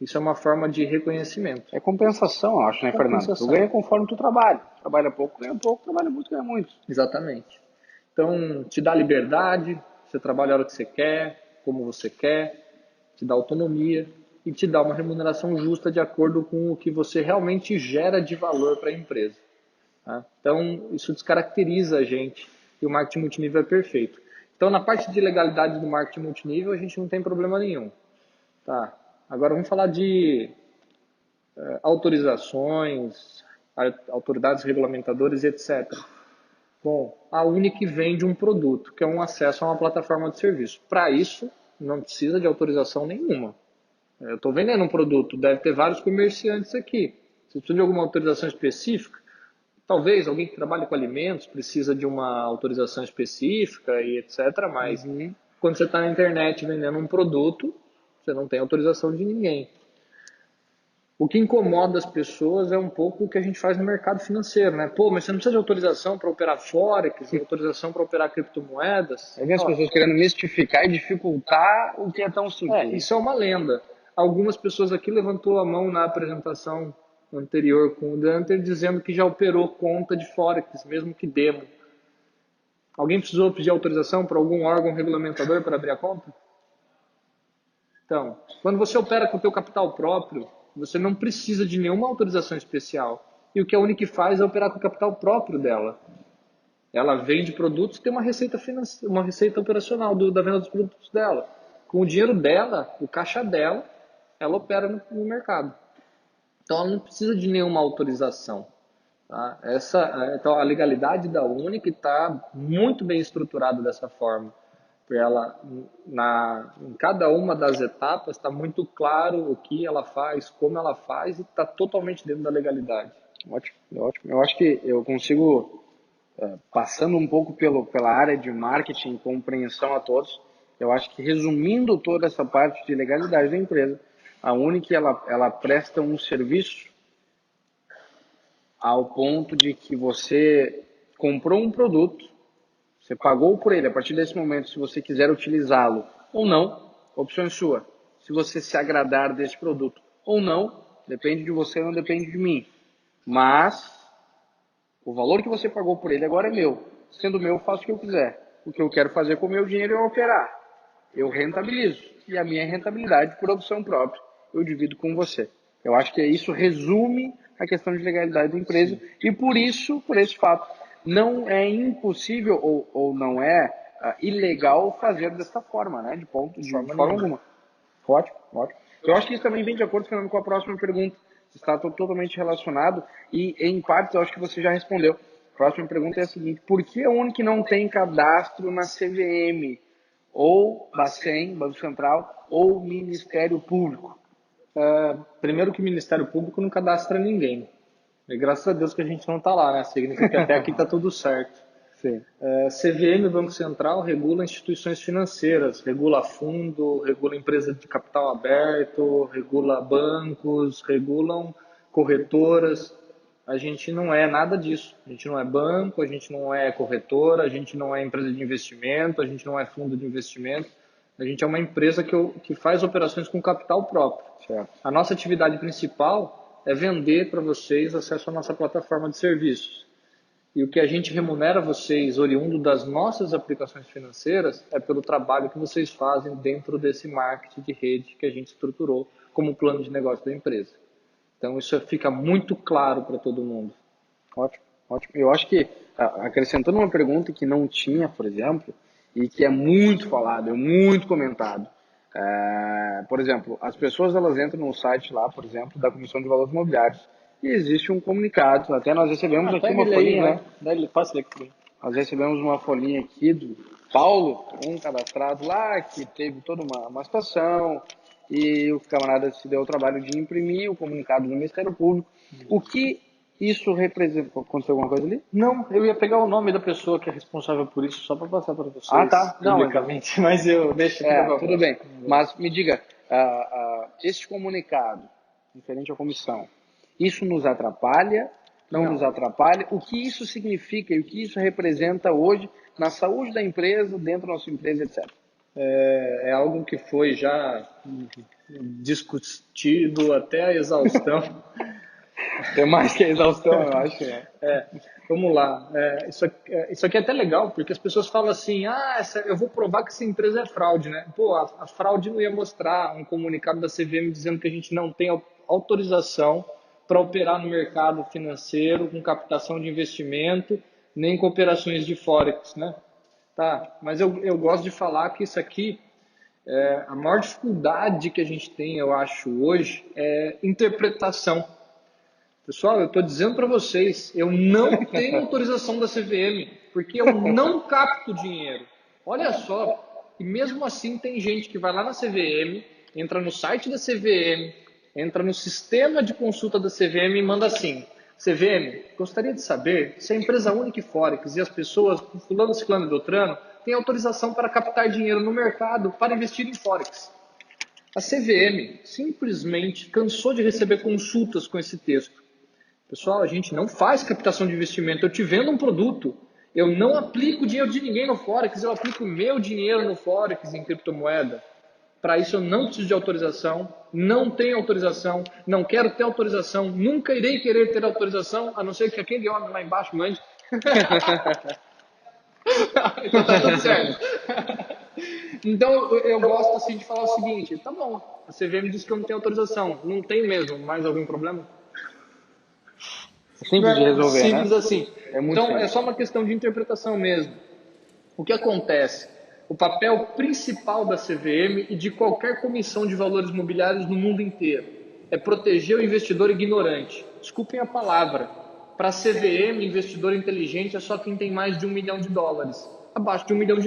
Isso é uma forma de reconhecimento. É compensação, eu acho, né, Fernando? Tu ganha conforme tu trabalha. Trabalha pouco, trabalha muito, ganha muito. Exatamente. Então, te dá liberdade, você trabalha a hora que você quer, como você quer, te dá autonomia e te dá uma remuneração justa de acordo com o que você realmente gera de valor para a empresa. Tá? Então, isso descaracteriza a gente e o marketing multinível é perfeito. Então, na parte de legalidade do marketing multinível, a gente não tem problema nenhum. Tá? Agora, vamos falar de autorizações, autoridades regulamentadoras, etc. Bom, a Unic vende um produto, que é um acesso a uma plataforma de serviço. Para isso, não precisa de autorização nenhuma. Eu estou vendendo um produto, deve ter vários comerciantes aqui. Se precisa de alguma autorização específica, talvez alguém que trabalha com alimentos precisa de uma autorização específica e etc. Mas quando você está na internet vendendo um produto, você não tem autorização de ninguém. O que incomoda as pessoas é um pouco o que a gente faz no mercado financeiro, né? Pô, mas você não precisa de autorização para operar Forex, autorização para operar criptomoedas. Aí vem as pessoas querendo mistificar e dificultar o que é tão simples. Isso é uma lenda. Algumas pessoas aqui levantou a mão na apresentação anterior com o Danter dizendo que já operou conta de Forex, mesmo que demo. Alguém precisou pedir autorização para algum órgão regulamentador para abrir a conta? Então, quando você opera com o teu capital próprio, você não precisa de nenhuma autorização especial. E o que a Unic faz é operar com o capital próprio dela. Ela vende produtos e tem uma receita financeira, uma receita operacional da venda dos produtos dela. Com o dinheiro dela, o caixa dela, ela opera no mercado. Então ela não precisa de nenhuma autorização. Tá? Então a legalidade da Unic está muito bem estruturada dessa forma. Ela, em cada uma das etapas está muito claro o que ela faz, como ela faz e está totalmente dentro da legalidade. Ótimo, ótimo. Eu acho que eu consigo, passando um pouco pela área de marketing, compreensão a todos, eu acho que resumindo toda essa parte de legalidade da empresa, a Unic ela presta um serviço ao ponto de que você comprou um produto, você pagou por ele. A partir desse momento, se você quiser utilizá-lo ou não, opção é sua. Se você se agradar desse produto ou não, depende de você, não depende de mim. Mas o valor que você pagou por ele agora é meu. Sendo meu, eu faço o que eu quiser. O que eu quero fazer com o meu dinheiro é operar. Eu rentabilizo. E a minha rentabilidade, por opção própria, eu divido com você. Eu acho que isso resume a questão de legalidade da empresa e por isso, por esse fato, não é impossível ou não é ilegal fazer dessa forma, né? De forma alguma. Ótimo, ótimo. Eu acho que isso também vem de acordo, Fernando, com a próxima pergunta. Está totalmente relacionado e, em parte, eu acho que você já respondeu. A próxima pergunta é a seguinte: por que a Unic não tem cadastro na CVM, ou Bacen, Banco Central, ou Ministério Público? Primeiro que o Ministério Público não cadastra ninguém. E graças a Deus que a gente não está lá, né? Significa que até aqui está tudo certo. Sim. CVM, Banco Central, regula instituições financeiras, regula fundo, regula empresa de capital aberto, regula bancos, regulam corretoras. A gente não é nada disso. A gente não é banco, a gente não é corretora, a gente não é empresa de investimento, a gente não é fundo de investimento. A gente é uma empresa que faz operações com capital próprio. Certo. A nossa atividade principal é vender para vocês acesso à nossa plataforma de serviços. E o que a gente remunera vocês, oriundo das nossas aplicações financeiras, é pelo trabalho que vocês fazem dentro desse marketing de rede que a gente estruturou como plano de negócio da empresa. Então isso fica muito claro para todo mundo. Ótimo, ótimo. Eu acho que, acrescentando uma pergunta que não tinha, por exemplo, e que é muito falado, é muito comentado. Por exemplo, as pessoas elas entram no site lá, por exemplo, da Comissão de Valores Imobiliários, e existe um comunicado. Até nós recebemos aqui uma folhinha, né? Nós recebemos uma folhinha aqui do Paulo, um cadastrado lá, que teve toda uma situação, e o camarada se deu o trabalho de imprimir o comunicado do Ministério Público. O que isso representa? Aconteceu alguma coisa ali? Não, eu ia pegar o nome da pessoa que é responsável por isso só para passar para vocês. Ah, tá. Não, publicamente, mas eu deixo aqui. Tudo bem. Mas me diga, este comunicado, diferente à comissão, isso nos atrapalha? Não nos atrapalha? O que isso significa e o que isso representa hoje na saúde da empresa, dentro da nossa empresa, etc. É algo que foi já discutido até a exaustão. Tem mais que a exaustão, eu acho. Vamos lá. Isso aqui é até legal, porque as pessoas falam assim, eu vou provar que essa empresa é fraude, né? Pô, a fraude não ia mostrar um comunicado da CVM dizendo que a gente não tem autorização para operar no mercado financeiro com captação de investimento, nem com operações de Forex, né? Tá, mas eu gosto de falar que isso aqui, a maior dificuldade que a gente tem, eu acho, hoje, é interpretação. Pessoal, eu estou dizendo para vocês, eu não tenho autorização da CVM, porque eu não capto dinheiro. Olha só, e mesmo assim tem gente que vai lá na CVM, entra no site da CVM, entra no sistema de consulta da CVM e manda assim: CVM, gostaria de saber se a empresa Unic Forex e as pessoas, fulano, ciclano e beltrano, têm autorização para captar dinheiro no mercado para investir em Forex. A CVM simplesmente cansou de receber consultas com esse texto. Pessoal, a gente não faz captação de investimento. Eu te vendo um produto. Eu não aplico dinheiro de ninguém no Forex. Eu aplico meu dinheiro no Forex em criptomoeda. Para isso eu não preciso de autorização. Não tenho autorização. Não quero ter autorização. Nunca irei querer ter autorização. A não ser que aquele homem lá embaixo mande. Então tá tudo certo. Então eu gosto assim de falar o seguinte. Tá bom, a CVM disse que eu não tenho autorização. Não tenho mesmo. Mais algum problema? Simples de resolver, simples né? assim. Então, simples. É só uma questão de interpretação mesmo. O que acontece? O papel principal da CVM e de qualquer comissão de valores imobiliários no mundo inteiro é proteger o investidor ignorante. Desculpem a palavra. Para a CVM, investidor inteligente é só quem tem mais de $1 milhão. Abaixo de $1 milhão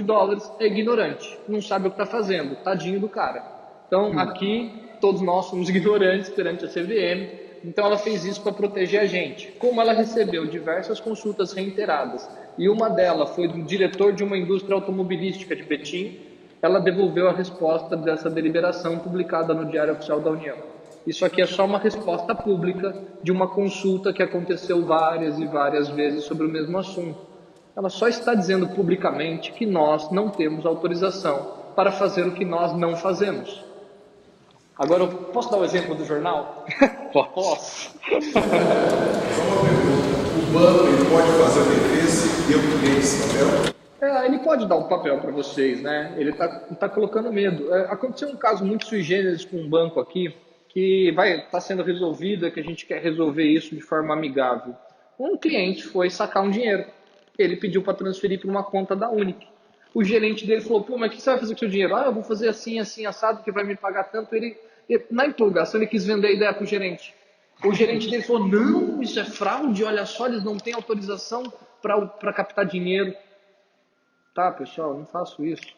é ignorante. Não sabe o que está fazendo. Tadinho do cara. Então, aqui, todos nós somos ignorantes perante a CVM. Então ela fez isso para proteger a gente. Como ela recebeu diversas consultas reiteradas e uma delas foi do diretor de uma indústria automobilística de Betim, ela devolveu a resposta dessa deliberação publicada no Diário Oficial da União. Isso aqui é só uma resposta pública de uma consulta que aconteceu várias e várias vezes sobre o mesmo assunto. Ela só está dizendo publicamente que nós não temos autorização para fazer o que nós não fazemos. Agora, eu posso dar o exemplo do jornal? Posso. Só uma pergunta. O banco ele pode fazer a defesa e eu criei esse papel? Ele pode dar um papel para vocês, né? Ele tá colocando medo. Aconteceu um caso muito sui generis com um banco aqui, que vai estar sendo resolvida, que a gente quer resolver isso de forma amigável. Um cliente foi sacar um dinheiro. Ele pediu para transferir para uma conta da Unic. O gerente dele falou, pô, mas o que você vai fazer com o seu dinheiro? Ah, eu vou fazer assim, assim, assado, que vai me pagar tanto. Na empolgação, ele quis vender a ideia para o gerente. O gerente dele falou, não, isso é fraude, olha só, eles não têm autorização para captar dinheiro. Tá, pessoal, não faço isso.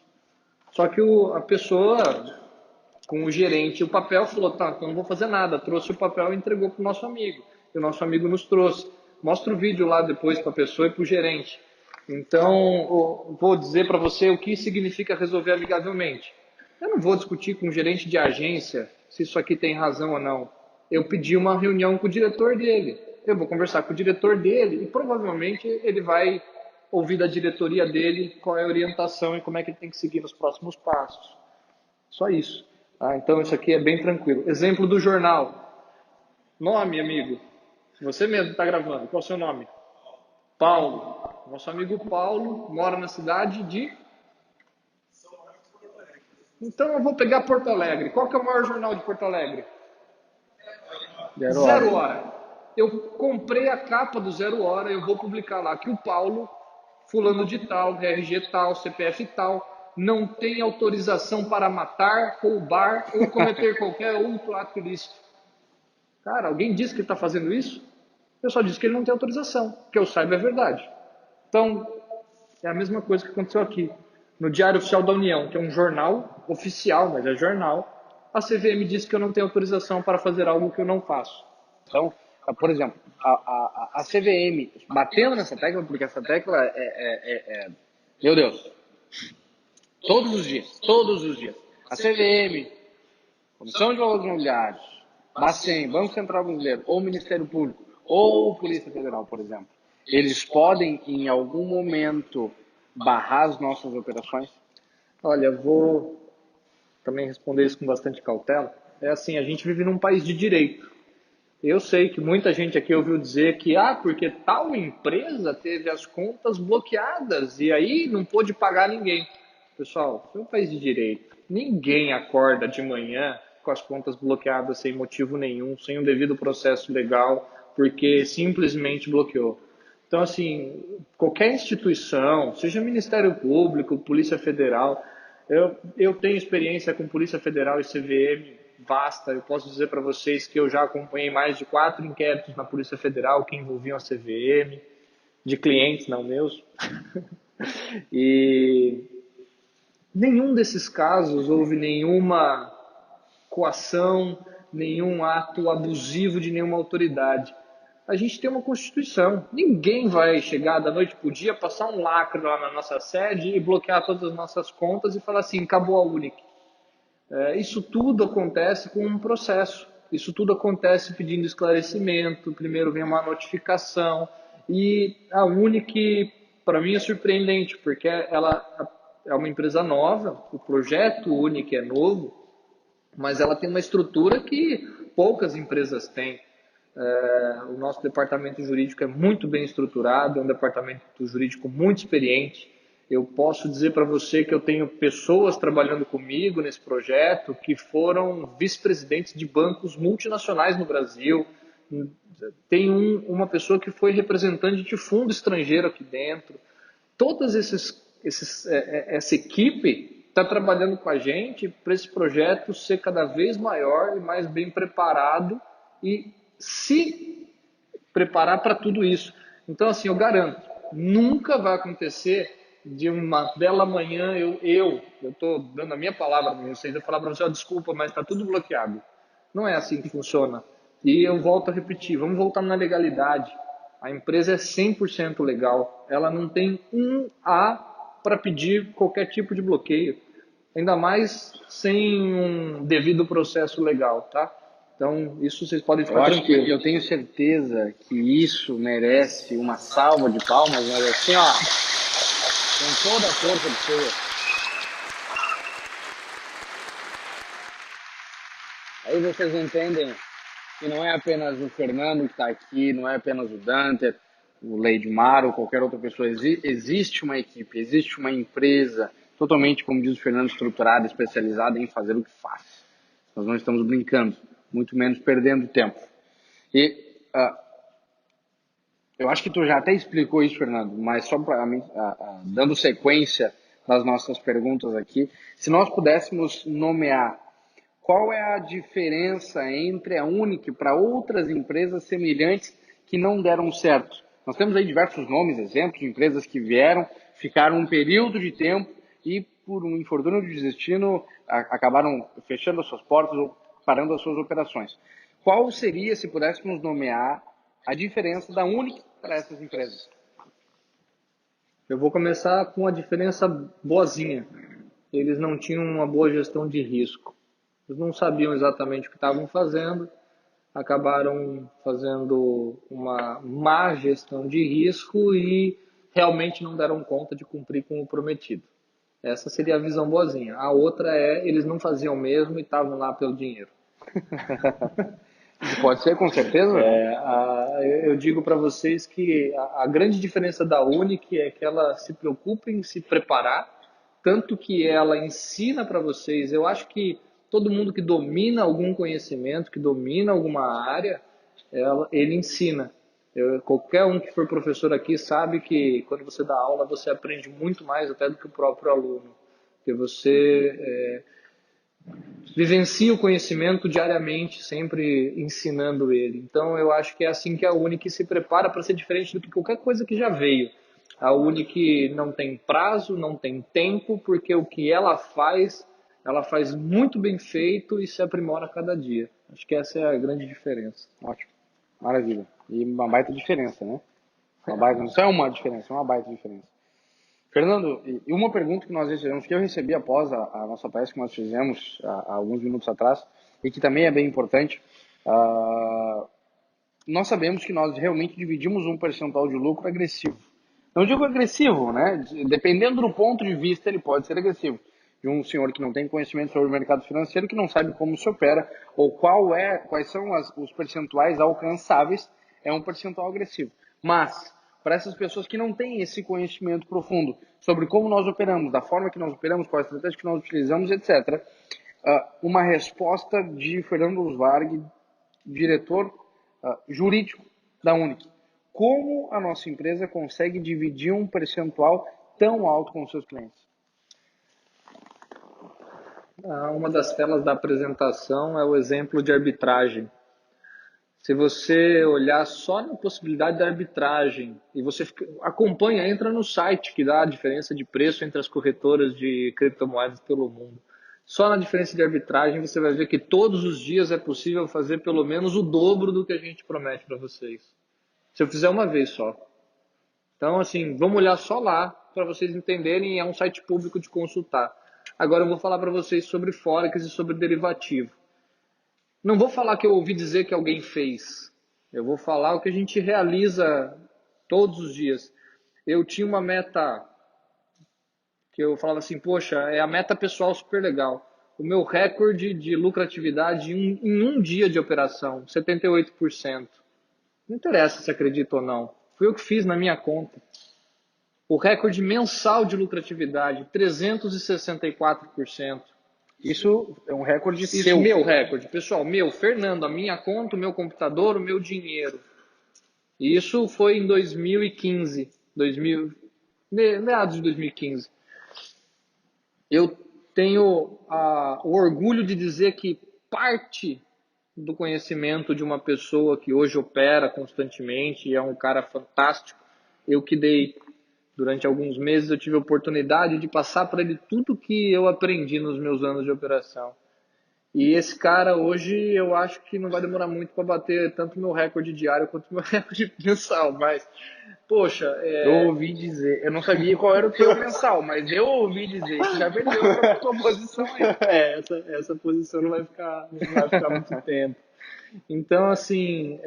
Só que a pessoa, com o gerente, o papel falou, tá, então não vou fazer nada. Trouxe o papel e entregou para o nosso amigo. E o nosso amigo nos trouxe. Mostra o vídeo lá depois para a pessoa e para o gerente. Então, vou dizer para você o que significa resolver amigavelmente. Eu não vou discutir com o gerente de agência se isso aqui tem razão ou não. Eu pedi uma reunião com o diretor dele. Eu vou conversar com o diretor dele e provavelmente ele vai ouvir da diretoria dele qual é a orientação e como é que ele tem que seguir nos próximos passos. Só isso. Então, isso aqui é bem tranquilo. Exemplo do jornal. Nome, amigo. Você mesmo está gravando. Qual é o seu nome? Paulo. Nosso amigo Paulo mora na cidade de... Então eu vou pegar Porto Alegre. Qual que é o maior jornal de Porto Alegre? Zero Hora. Eu comprei a capa do Zero Hora, eu vou publicar lá que o Paulo, fulano de tal, RG tal, CPF tal, não tem autorização para matar, roubar ou cometer qualquer outro ato ilícito. Cara, alguém disse que ele está fazendo isso? Eu só disse que ele não tem autorização. Que eu saiba é verdade. Então, é a mesma coisa que aconteceu aqui. No Diário Oficial da União, que é um jornal oficial, mas é jornal, a CVM disse que eu não tenho autorização para fazer algo que eu não faço. Então, por exemplo, a CVM batendo nessa tecla, porque essa tecla meu Deus, todos os dias. A CVM, Comissão de Valores Imobiliários, Bacen, Banco Central Brasileiro, ou Ministério Público, ou Polícia Federal, por exemplo, eles podem, em algum momento, barrar as nossas operações? Olha, eu vou também responder isso com bastante cautela. É assim, a gente vive num país de direito. Eu sei que muita gente aqui ouviu dizer que, porque tal empresa teve as contas bloqueadas e aí não pôde pagar ninguém. Pessoal, isso é um país de direito. Ninguém acorda de manhã com as contas bloqueadas sem motivo nenhum, sem um devido processo legal, porque simplesmente bloqueou. Então, assim, qualquer instituição, seja Ministério Público, Polícia Federal, eu tenho experiência com Polícia Federal e CVM vasta. Eu posso dizer para vocês que eu já acompanhei mais de 4 inquéritos na Polícia Federal que envolviam a CVM, de clientes, não meus. E nenhum desses casos houve nenhuma coação, nenhum ato abusivo de nenhuma autoridade. A gente tem uma Constituição. Ninguém vai chegar da noite para o dia, passar um lacre lá na nossa sede e bloquear todas as nossas contas e falar assim, acabou a Unic. Isso tudo acontece com um processo. Isso tudo acontece pedindo esclarecimento. Primeiro vem uma notificação. E a Unic, para mim, é surpreendente, porque ela é uma empresa nova, o projeto Unic é novo, mas ela tem uma estrutura que poucas empresas têm. O nosso departamento jurídico é muito bem estruturado, é um departamento jurídico muito experiente. Eu posso dizer para você que eu tenho pessoas trabalhando comigo nesse projeto que foram vice-presidentes de bancos multinacionais no Brasil. Tem uma pessoa que foi representante de fundo estrangeiro aqui dentro. Todas essa equipe está trabalhando com a gente para esse projeto ser cada vez maior e mais bem preparado e se preparar para tudo isso. Então, assim, eu garanto, nunca vai acontecer de uma bela manhã eu estou dando a minha palavra para vocês, eu falar para vocês, desculpa, mas está tudo bloqueado. Não é assim que funciona. E eu volto a repetir, vamos voltar na legalidade. A empresa é 100% legal. Ela não tem um A para pedir qualquer tipo de bloqueio. Ainda mais sem um devido processo legal, tá? Então, isso vocês podem ficar tranquilos. Eu tenho certeza que isso merece uma salva de palmas, mas assim, com toda a força do seu. Aí vocês entendem que não é apenas o Fernando que está aqui, não é apenas o Dante, o Leidmar ou qualquer outra pessoa. Existe uma equipe, existe uma empresa totalmente, como diz o Fernando, estruturada, especializada em fazer o que faz. Nós não estamos brincando. muito menos perdendo tempo. E eu acho que tu já até explicou isso, Fernando, mas só para mim, dando sequência nas nossas perguntas aqui, se nós pudéssemos nomear qual é a diferença entre a Unic para outras empresas semelhantes que não deram certo? Nós temos aí diversos nomes, exemplos de empresas que vieram, ficaram um período de tempo e, por um infortúnio de destino, acabaram fechando as suas portas ou parando as suas operações. Qual seria, se pudéssemos nomear, a diferença da Unic para essas empresas? Eu vou começar com a diferença boazinha. Eles não tinham uma boa gestão de risco. Eles não sabiam exatamente o que estavam fazendo, acabaram fazendo uma má gestão de risco e realmente não deram conta de cumprir com o prometido. Essa seria a visão boazinha. A outra é, eles não faziam mesmo e estavam lá pelo dinheiro. Pode ser, com certeza. Eu digo para vocês que a grande diferença da Unic é que ela se preocupa em se preparar, tanto que ela ensina para vocês. Eu acho que todo mundo que domina algum conhecimento, que domina alguma área, ele ensina. Qualquer um que for professor aqui sabe que quando você dá aula, você aprende muito mais até do que o próprio aluno. Porque você vivencia o conhecimento diariamente, sempre ensinando ele. Então, eu acho que é assim que a Unic se prepara para ser diferente do que qualquer coisa que já veio. A Unic não tem prazo, não tem tempo, porque o que ela faz muito bem feito e se aprimora a cada dia. Acho que essa é a grande diferença. Ótimo, maravilha. E uma baita diferença, né? Não só é uma diferença, é uma baita diferença. Fernando, e uma pergunta que nós recebemos, que eu recebi após a nossa palestra que nós fizemos há alguns minutos atrás, e que também é bem importante, nós sabemos que nós realmente dividimos um percentual de lucro agressivo. Não digo agressivo, né? Dependendo do ponto de vista, ele pode ser agressivo. De um senhor que não tem conhecimento sobre o mercado financeiro, que não sabe como se opera, ou quais são os percentuais alcançáveis, é um percentual agressivo. Mas, para essas pessoas que não têm esse conhecimento profundo sobre como nós operamos, da forma que nós operamos, qual a estratégia que nós utilizamos, etc., uma resposta de Fernando Usvarg, diretor jurídico da Unic. Como a nossa empresa consegue dividir um percentual tão alto com os seus clientes? Uma das telas da apresentação é o exemplo de arbitragem. Se você olhar só na possibilidade da arbitragem e você acompanha, entra no site que dá a diferença de preço entre as corretoras de criptomoedas pelo mundo. Só na diferença de arbitragem você vai ver que todos os dias é possível fazer pelo menos o dobro do que a gente promete para vocês. Se eu fizer uma vez só. Então, assim, vamos olhar só lá para vocês entenderem, é um site público de consultar. Agora eu vou falar para vocês sobre Forex e sobre derivativo. Não vou falar que eu ouvi dizer que alguém fez. Eu vou falar o que a gente realiza todos os dias. Eu tinha uma meta que eu falava assim, poxa, é a meta pessoal super legal. O meu recorde de lucratividade em um dia de operação, 78%. Não interessa se acredita ou não. Fui eu que fiz na minha conta. O recorde mensal de lucratividade, 364%. Isso é um recorde Isso, seu. Meu recorde. Pessoal, Fernando, a minha conta, o meu computador, o meu dinheiro. Isso foi em 2015. Meados de 2015. Eu tenho o orgulho de dizer que parte do conhecimento de uma pessoa que hoje opera constantemente e é um cara fantástico, eu que dei. Durante alguns meses eu tive a oportunidade de passar para ele tudo que eu aprendi nos meus anos de operação. E esse cara hoje eu acho que não vai demorar muito para bater tanto o meu recorde diário quanto o meu recorde mensal, mas, poxa... Eu ouvi dizer, eu não sabia qual era o teu mensal, mas eu ouvi dizer que já perdeu a tua posição aí. Essa posição não vai ficar muito tempo. Então, assim,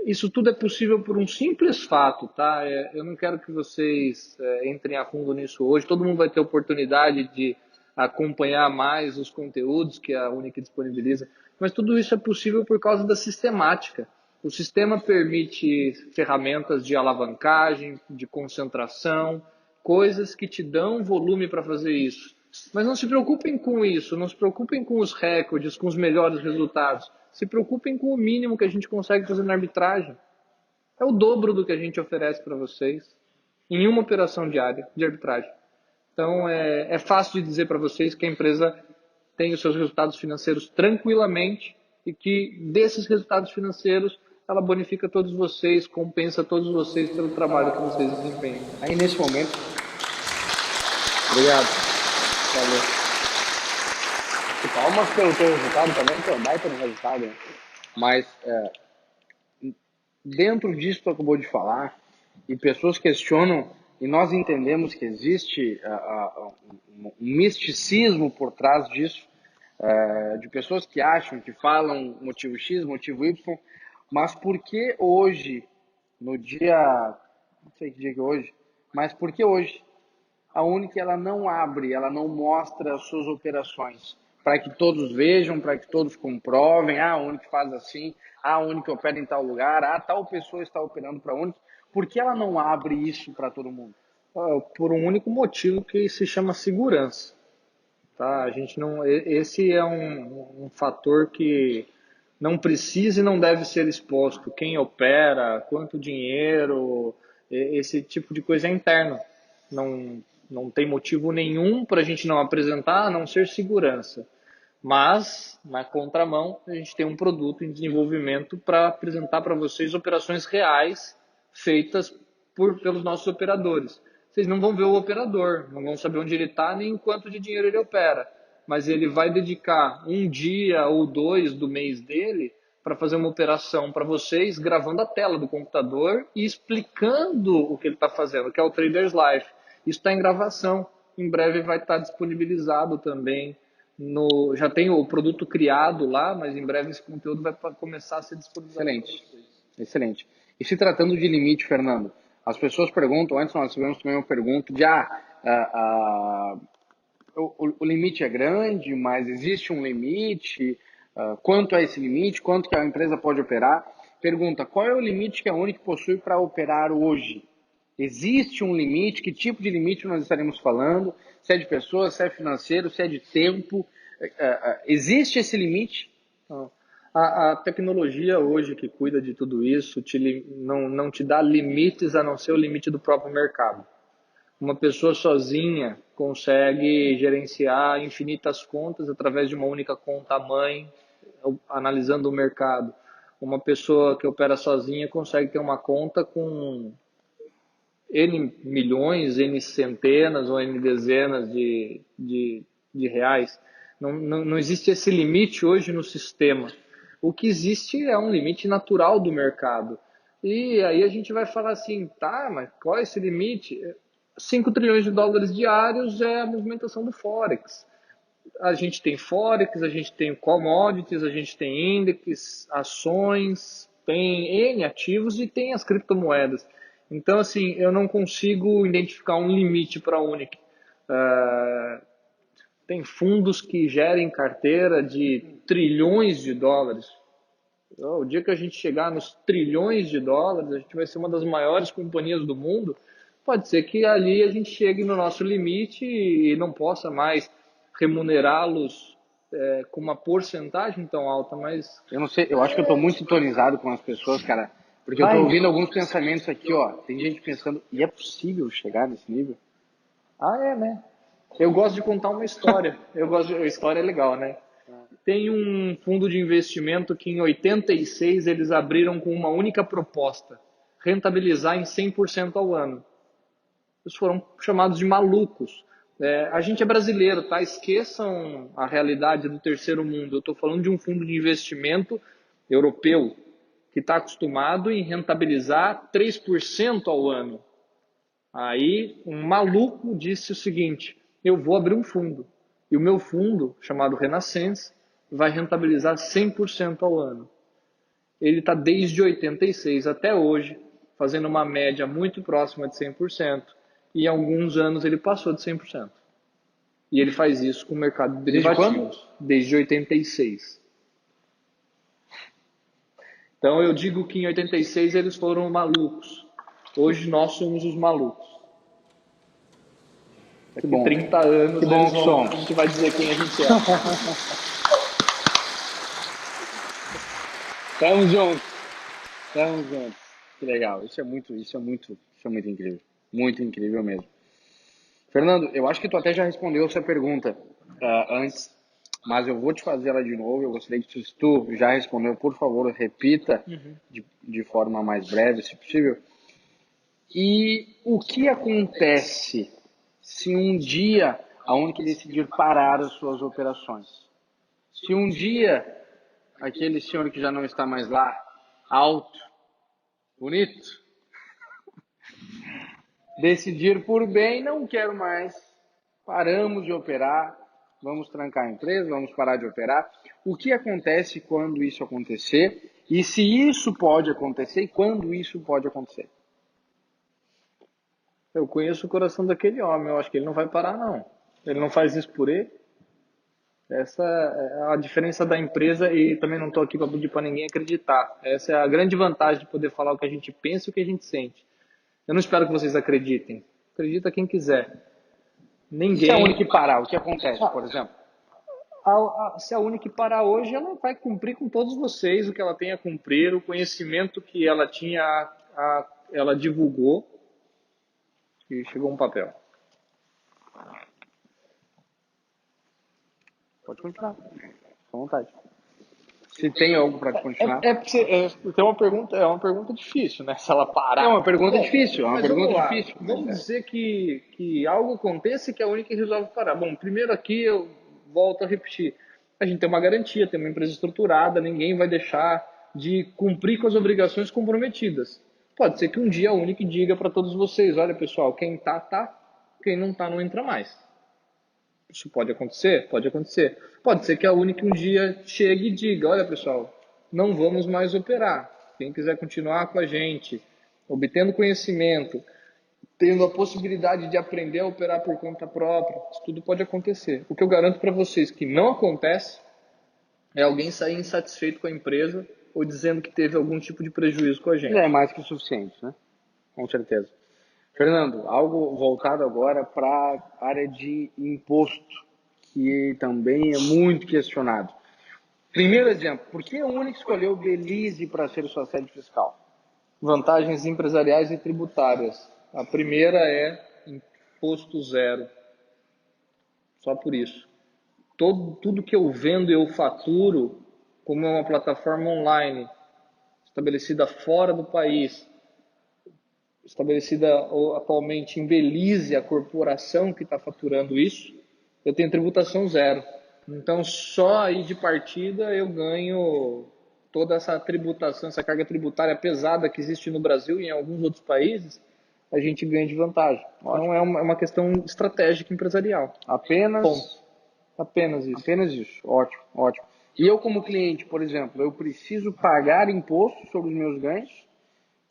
isso tudo é possível por um simples fato, tá? Eu não quero que vocês entrem a fundo nisso hoje. Todo mundo vai ter oportunidade de acompanhar mais os conteúdos que a Unic disponibiliza. Mas tudo isso é possível por causa da sistemática. O sistema permite ferramentas de alavancagem, de concentração, coisas que te dão volume para fazer isso. Mas não se preocupem com isso, não se preocupem com os recordes, com os melhores resultados. Se preocupem com o mínimo que a gente consegue fazer na arbitragem. É o dobro do que a gente oferece para vocês em uma operação diária de arbitragem. Então, é fácil de dizer para vocês que a empresa tem os seus resultados financeiros tranquilamente e que desses resultados financeiros ela bonifica todos vocês, compensa todos vocês pelo trabalho que vocês desempenham. Aí, nesse momento... Obrigado. Valeu. E palmas pelo teu resultado também, pelo baita no resultado. Mas, dentro disso que tu acabou de falar, e pessoas questionam, e nós entendemos que existe um misticismo por trás disso, de pessoas que acham, que falam motivo X, motivo Y, mas por que hoje, no dia, não sei que dia que é hoje, mas por que hoje a Unic ela não abre, ela não mostra as suas operações, para que todos vejam, para que todos comprovem, a Unic faz assim, a Unic opera em tal lugar, tal pessoa está operando para a Unic, por que ela não abre isso para todo mundo? Por um único motivo que se chama segurança. Tá? A gente não, esse é um fator que não precisa e não deve ser exposto. Quem opera, quanto dinheiro, esse tipo de coisa é interno. Não tem motivo nenhum para a gente não apresentar, a não ser segurança. Mas, na contramão, a gente tem um produto em desenvolvimento para apresentar para vocês operações reais feitas pelos nossos operadores. Vocês não vão ver o operador, não vão saber onde ele está nem quanto de dinheiro ele opera. Mas ele vai dedicar um dia ou dois do mês dele para fazer uma operação para vocês, gravando a tela do computador e explicando o que ele está fazendo, que é o Traders Live. Isso está em gravação, em breve vai estar disponibilizado também. Já tem o produto criado lá, mas em breve esse conteúdo vai começar a ser disponibilizado. Excelente, excelente. E se tratando de limite, Fernando, as pessoas perguntam, antes nós tivemos também uma pergunta de o limite é grande, mas existe um limite, quanto é esse limite, quanto que a empresa pode operar? Pergunta, qual é o limite que a Unic possui para operar hoje? Existe um limite? Que tipo de limite nós estaremos falando? Se é de pessoas, se é financeiro, se é de tempo? Existe esse limite? A tecnologia hoje que cuida de tudo isso não te dá limites a não ser o limite do próprio mercado. Uma pessoa sozinha consegue gerenciar infinitas contas através de uma única conta-mãe, analisando o mercado. Uma pessoa que opera sozinha consegue ter uma conta com N milhões, N centenas ou N dezenas de reais. Não existe esse limite hoje no sistema. O que existe é um limite natural do mercado. E aí a gente vai falar assim, tá, mas qual é esse limite? 5 trilhões de dólares diários é a movimentação do Forex. A gente tem Forex, a gente tem commodities, a gente tem índices, ações, tem N ativos e tem as criptomoedas. Então, assim, eu não consigo identificar um limite para a Unic. Tem fundos que gerem carteira de trilhões de dólares. O dia que a gente chegar nos trilhões de dólares, a gente vai ser uma das maiores companhias do mundo. Pode ser que ali a gente chegue no nosso limite e não possa mais remunerá-los com uma porcentagem tão alta, mas... Eu não sei, eu acho que eu estou muito sintonizado com as pessoas, cara, porque eu estou ouvindo alguns pensamentos aqui, ó. Tem gente pensando, e é possível chegar nesse nível? Né? Eu gosto de contar uma história. A história é legal, né? Tem um fundo de investimento que em 86 eles abriram com uma única proposta, rentabilizar em 100% ao ano. Eles foram chamados de malucos. A gente é brasileiro, tá? Esqueçam a realidade do terceiro mundo. Eu estou falando de um fundo de investimento europeu que está acostumado em rentabilizar 3% ao ano. Aí um maluco disse o seguinte, eu vou abrir um fundo. E o meu fundo, chamado Renaissance, vai rentabilizar 100% ao ano. Ele está desde 86 até hoje, fazendo uma média muito próxima de 100%. E em alguns anos ele passou de 100%. E ele faz isso com o mercado de derivativos. Desde 86. Então eu digo que em 86 eles foram malucos. Hoje nós somos os malucos. Daqui 30 anos a gente vai dizer quem a gente é. Tamo junto. Tamo junto. Que legal. Isso é muito incrível. Muito incrível mesmo. Fernando, eu acho que tu até já respondeu essa pergunta antes, mas eu vou te fazer ela de novo. Eu gostaria que se tu já respondeu, por favor, repita de forma mais breve, se possível. E o que acontece se um dia a Unic decidir parar as suas operações? Se um dia aquele senhor que já não está mais lá, alto, bonito, decidir por bem, não quero mais, paramos de operar, vamos trancar a empresa, vamos parar de operar. O que acontece quando isso acontecer? E se isso pode acontecer e quando isso pode acontecer? Eu conheço o coração daquele homem, eu acho que ele não vai parar, não. Ele não faz isso por ele. Essa é a diferença da empresa e também não estou aqui para pedir para ninguém acreditar. Essa é a grande vantagem de poder falar o que a gente pensa e o que a gente sente. Eu não espero que vocês acreditem. Acredita quem quiser. E se a Ninguém. Unic parar, o que acontece, por exemplo? Se a Unic parar hoje, ela vai cumprir com todos vocês o que ela tem a cumprir, o conhecimento que ela tinha, ela divulgou e chegou um papel. Pode continuar, com vontade. Se tem algo para continuar. É uma pergunta difícil, né? Se ela parar. É uma pergunta difícil, é uma Mas pergunta vamos lá. difícil. Vamos dizer que algo aconteça e que a Unic resolve parar. Bom, primeiro aqui eu volto a repetir. A gente tem uma garantia, tem uma empresa estruturada, ninguém vai deixar de cumprir com as obrigações comprometidas. Pode ser que um dia a Unic diga para todos vocês, olha pessoal, quem tá, tá, quem não tá não entra mais. Isso pode acontecer? Pode acontecer. Pode ser que a Unic um dia chegue e diga, olha pessoal, não vamos mais operar. Quem quiser continuar com a gente, obtendo conhecimento, tendo a possibilidade de aprender a operar por conta própria, isso tudo pode acontecer. O que eu garanto para vocês que não acontece é alguém sair insatisfeito com a empresa ou dizendo que teve algum tipo de prejuízo com a gente. Já é mais que o suficiente, né? Com certeza. Fernando, algo voltado agora para a área de imposto, que também é muito questionado. Primeiro exemplo, por que a Unic escolheu Belize para ser sua sede fiscal? Vantagens empresariais e tributárias. A primeira é imposto zero. Só por isso. Tudo que eu vendo eu faturo, como é uma plataforma online, estabelecida fora do país, estabelecida atualmente em Belize, a corporação que está faturando isso, eu tenho tributação zero. Então, só aí de partida eu ganho toda essa tributação, essa carga tributária pesada que existe no Brasil e em alguns outros países, a gente ganha de vantagem. Então, é uma questão estratégica empresarial. Apenas Isso. Apenas isso. Ótimo, ótimo. E eu como cliente, por exemplo, eu preciso pagar imposto sobre os meus ganhos?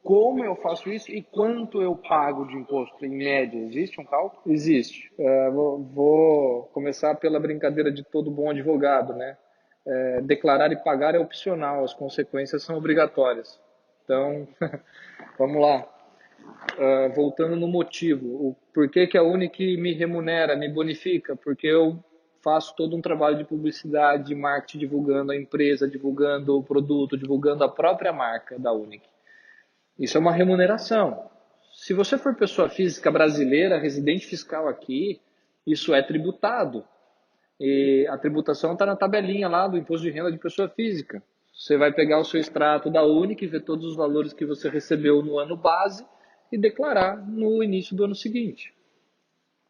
Como eu faço isso e quanto eu pago de imposto em média? Existe um cálculo? Existe. Vou começar pela brincadeira de todo bom advogado, né? Declarar e pagar é opcional, as consequências são obrigatórias. Então, vamos lá. Voltando no motivo, por que a Unic me remunera, me bonifica? Porque eu faço todo um trabalho de publicidade, de marketing, divulgando a empresa, divulgando o produto, divulgando a própria marca da Unic. Isso é uma remuneração. Se você for pessoa física brasileira, residente fiscal aqui, isso é tributado. E a tributação está na tabelinha lá do imposto de renda de pessoa física. Você vai pegar o seu extrato da Unic, ver todos os valores que você recebeu no ano base e declarar no início do ano seguinte.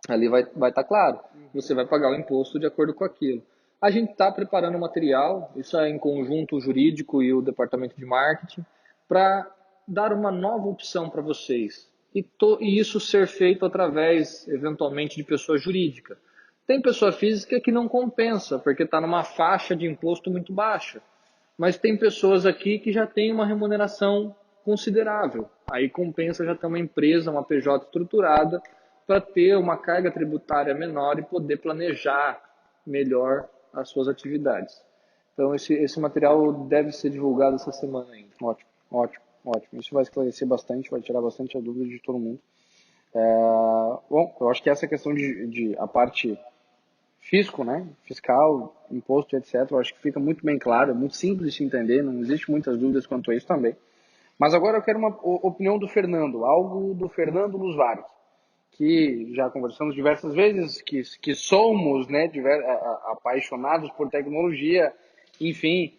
Ali vai estar claro. Você vai pagar o imposto de acordo com aquilo. A gente está preparando o material, isso é em conjunto o jurídico e o departamento de marketing, para dar uma nova opção para vocês. E isso ser feito através, eventualmente, de pessoa jurídica. Tem pessoa física que não compensa, porque está numa faixa de imposto muito baixa. Mas tem pessoas aqui que já têm uma remuneração considerável. Aí compensa já ter uma empresa, uma PJ estruturada, para ter uma carga tributária menor e poder planejar melhor as suas atividades. Então esse material deve ser divulgado essa semana ainda. Ótimo, ótimo, ótimo. Isso vai esclarecer bastante, vai tirar bastante a dúvida de todo mundo. Bom, eu acho que essa questão de a parte fisco, né? Fiscal, imposto, etc. Eu acho que fica muito bem claro, é muito simples de se entender, não existe muitas dúvidas quanto a isso também. Mas agora eu quero uma opinião do Fernando, algo do Fernando Lusvari, que já conversamos diversas vezes, que somos, né, apaixonados por tecnologia, enfim,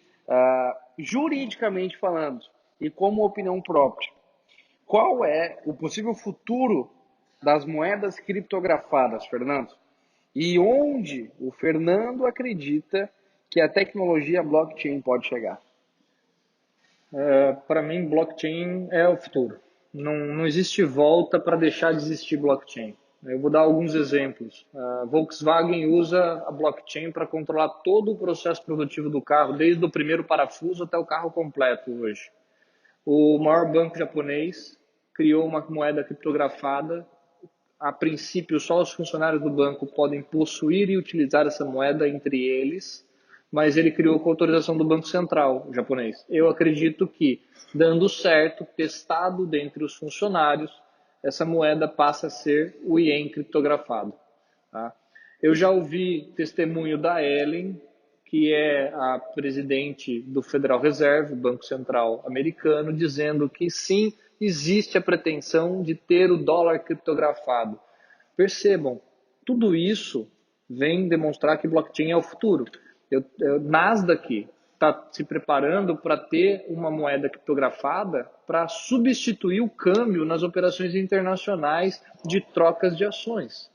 juridicamente falando, e como opinião própria. Qual é o possível futuro das moedas criptografadas, Fernando? E onde o Fernando acredita que a tecnologia blockchain pode chegar? Para mim, blockchain é o futuro. Não existe volta para deixar de existir blockchain. Eu vou dar alguns exemplos. A Volkswagen usa a blockchain para controlar todo o processo produtivo do carro, desde o primeiro parafuso até o carro completo hoje. O maior banco japonês criou uma moeda criptografada. A princípio, só os funcionários do banco podem possuir e utilizar essa moeda entre eles, mas ele criou com autorização do Banco Central japonês. Eu acredito que, dando certo, testado dentre os funcionários, essa moeda passa a ser o Ien criptografado. Tá? Eu já ouvi testemunho da Ellen, que é a presidente do Federal Reserve, Banco Central americano, dizendo que sim, existe a pretensão de ter o dólar criptografado. Percebam, tudo isso vem demonstrar que blockchain é o futuro. Nasdaq está se preparando para ter uma moeda criptografada para substituir o câmbio nas operações internacionais de trocas de ações.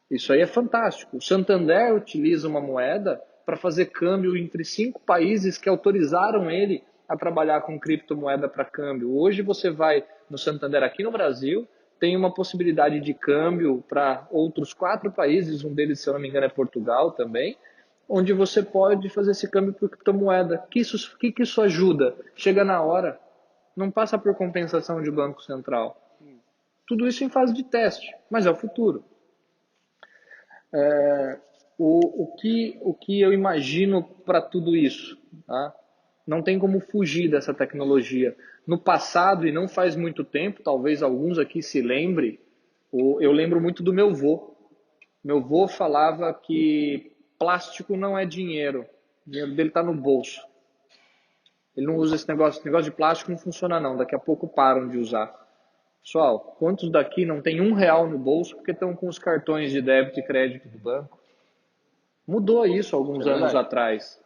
Isso aí é fantástico. O Santander utiliza uma moeda para fazer câmbio entre 5 países que autorizaram ele a trabalhar com criptomoeda para câmbio. Hoje você vai no Santander aqui no Brasil, tem uma possibilidade de câmbio para outros 4 países, um deles, se eu não me engano, é Portugal também, onde você pode fazer esse câmbio por criptomoeda. Que isso ajuda? Chega na hora, não passa por compensação de Banco Central. Tudo isso em fase de teste, mas é o futuro. O que eu imagino para tudo isso? Tá? Não tem como fugir dessa tecnologia. No passado, e não faz muito tempo, talvez alguns aqui se lembrem, eu lembro muito do meu vô. Meu vô falava que plástico não é dinheiro. O dinheiro dele está no bolso. Ele não usa esse negócio. Esse negócio de plástico não funciona não. Daqui a pouco param de usar. Pessoal, quantos daqui não tem R$ 1 no bolso porque estão com os cartões de débito e crédito do banco? Mudou isso alguns anos atrás.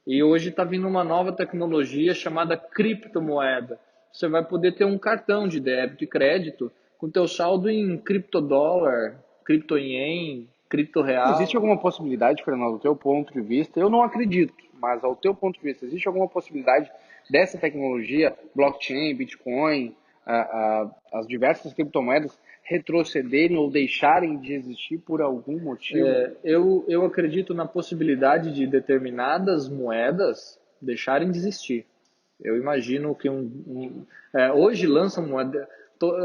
E hoje está vindo uma nova tecnologia chamada criptomoeda. Você vai poder ter um cartão de débito e crédito com teu saldo em criptodólar, criptoien, criptoreal. Existe alguma possibilidade, Fernando, do teu ponto de vista? Eu não acredito, mas ao teu ponto de vista, existe alguma possibilidade dessa tecnologia, blockchain, Bitcoin, as diversas criptomoedas retrocederem ou deixarem de existir por algum motivo? Eu acredito na possibilidade de determinadas moedas deixarem de existir. Eu imagino que hoje lançam moeda.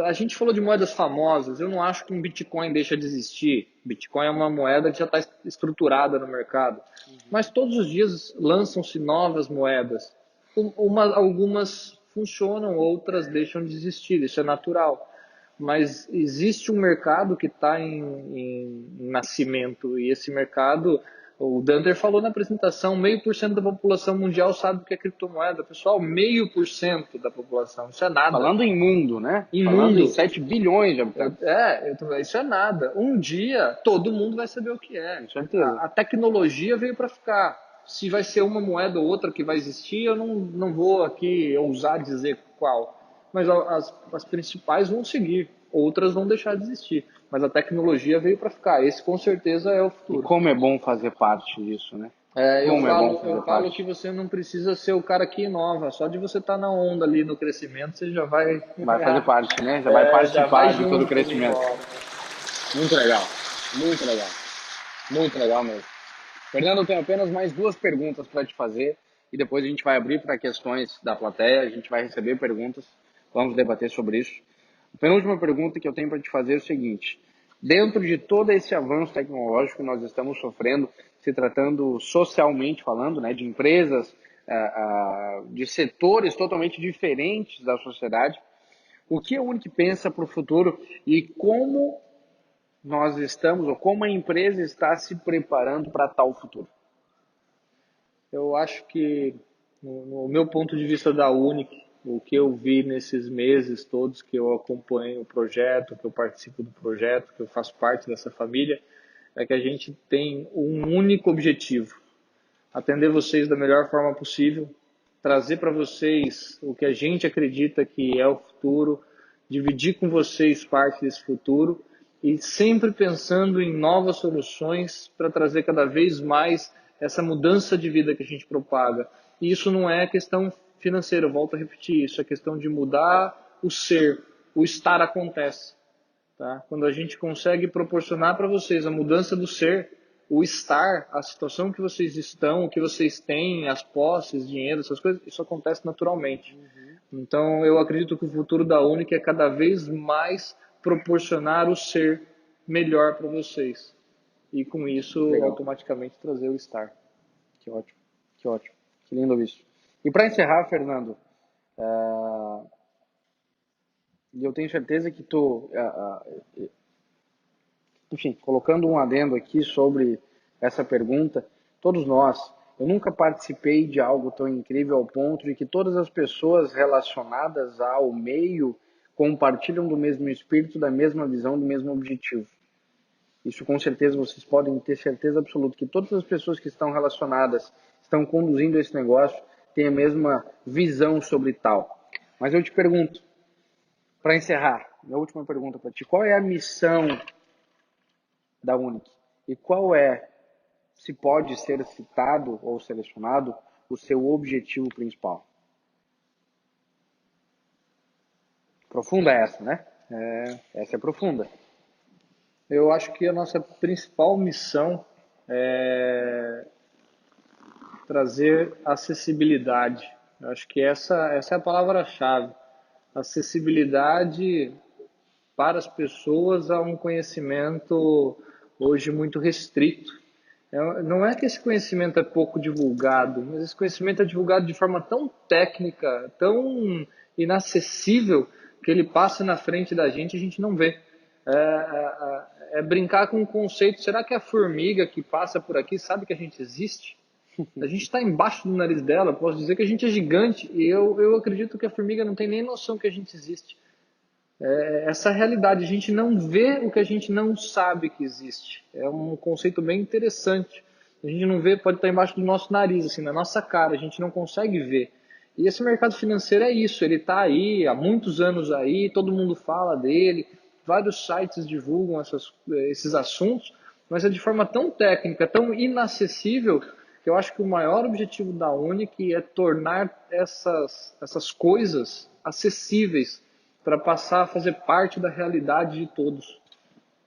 A gente falou de moedas famosas. Eu não acho que um Bitcoin deixa de existir. Bitcoin é uma moeda que já está estruturada no mercado. Mas todos os dias lançam-se novas moedas. Algumas funcionam, outras deixam de existir. Isso é natural. Mas existe um mercado que está em nascimento, e esse mercado, o Dunder falou na apresentação, 0,5% da população mundial sabe o que é criptomoeda. Pessoal, 0,5% da população, isso é nada. Falando em mundo, né? Falando mundo. Em 7 bilhões de habitantes. Isso é nada. Um dia, todo mundo vai saber o que é. Com certeza. A tecnologia veio para ficar. Se vai ser uma moeda ou outra que vai existir, eu não vou aqui ousar dizer qual. Mas as principais vão seguir, outras vão deixar de existir. Mas a tecnologia veio para ficar. Esse com certeza é o futuro. E como é bom fazer parte disso, né? Eu falo que você não precisa ser o cara que inova. Só de você estar na onda ali no crescimento, você já vai fazer parte, né? Já vai participar de todo o crescimento. Muito legal. Muito legal. Muito legal mesmo. Fernando, eu tenho apenas mais 2 perguntas para te fazer e depois a gente vai abrir para questões da plateia, a gente vai receber perguntas, vamos debater sobre isso. A penúltima pergunta que eu tenho para te fazer é o seguinte: dentro de todo esse avanço tecnológico que nós estamos sofrendo, se tratando socialmente falando, né, de empresas, de setores totalmente diferentes da sociedade, o que a Unic pensa para o futuro e como nós estamos, ou como a empresa está se preparando para tal futuro? Eu acho que, no meu ponto de vista da Unic, o que eu vi nesses meses todos que eu acompanho o projeto, que eu participo do projeto, que eu faço parte dessa família, é que a gente tem um único objetivo: atender vocês da melhor forma possível, trazer para vocês o que a gente acredita que é o futuro, dividir com vocês parte desse futuro e sempre pensando em novas soluções para trazer cada vez mais essa mudança de vida que a gente propaga. E isso não é questão financeira, eu volto a repetir, isso é questão de mudar o ser, o estar acontece. Tá? Quando a gente consegue proporcionar para vocês a mudança do ser, o estar, a situação que vocês estão, o que vocês têm, as posses, dinheiro, essas coisas, isso acontece naturalmente. Então, eu acredito que o futuro da Unic é cada vez mais proporcionar o ser melhor para vocês. E com isso, Legal. automaticamente trazer o estar. Que ótimo, que ótimo. Que lindo isso. E para encerrar, Fernando, eu tenho certeza que tu, enfim, colocando um adendo aqui sobre essa pergunta, todos nós, eu nunca participei de algo tão incrível ao ponto de que todas as pessoas relacionadas ao meio compartilham do mesmo espírito, da mesma visão, do mesmo objetivo. Isso com certeza vocês podem ter certeza absoluta que todas as pessoas que estão relacionadas, estão conduzindo esse negócio, têm a mesma visão sobre tal. Mas eu te pergunto, para encerrar, minha última pergunta para ti, qual é a missão da Unic? E qual é, se pode ser citado ou selecionado, o seu objetivo principal? Profunda essa, né? Essa é profunda. Eu acho que a nossa principal missão é trazer acessibilidade. Eu acho que essa é a palavra-chave. Acessibilidade para as pessoas a um conhecimento hoje muito restrito. Não é que esse conhecimento é pouco divulgado, mas esse conhecimento é divulgado de forma tão técnica, tão inacessível, que ele passa na frente da gente e a gente não vê. É brincar com o conceito, será que a formiga que passa por aqui sabe que a gente existe? A gente está embaixo do nariz dela, posso dizer que a gente é gigante, e eu acredito que a formiga não tem nem noção que a gente existe. Essa realidade, a gente não vê o que a gente não sabe que existe. É um conceito bem interessante. A gente não vê, pode estar embaixo do nosso nariz, assim, na nossa cara, a gente não consegue ver. E esse mercado financeiro é isso, ele está aí, há muitos anos aí, todo mundo fala dele, vários sites divulgam esses assuntos, mas é de forma tão técnica, tão inacessível, que eu acho que o maior objetivo da Unic é tornar essas coisas acessíveis para passar a fazer parte da realidade de todos.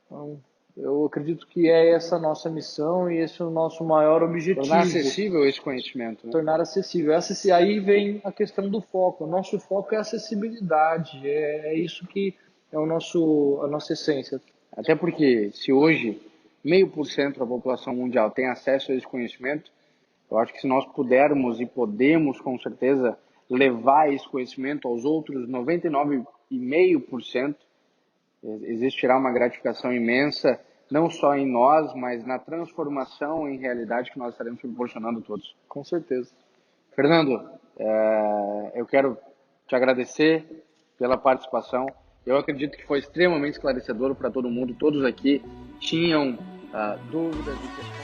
Então, eu acredito que é essa a nossa missão e esse é o nosso maior objetivo. Tornar acessível esse conhecimento. Né? Tornar acessível. Aí vem a questão do foco. O nosso foco é a acessibilidade. É isso que é a nossa essência. Até porque se hoje 0,5% da população mundial tem acesso a esse conhecimento, eu acho que se nós pudermos e podemos com certeza levar esse conhecimento aos outros 99,5%, existirá uma gratificação imensa, não só em nós, mas na transformação em realidade que nós estaremos proporcionando a todos. Com certeza. Fernando, eu quero te agradecer pela participação. Eu acredito que foi extremamente esclarecedor para todo mundo. Todos aqui tinham dúvidas e questões.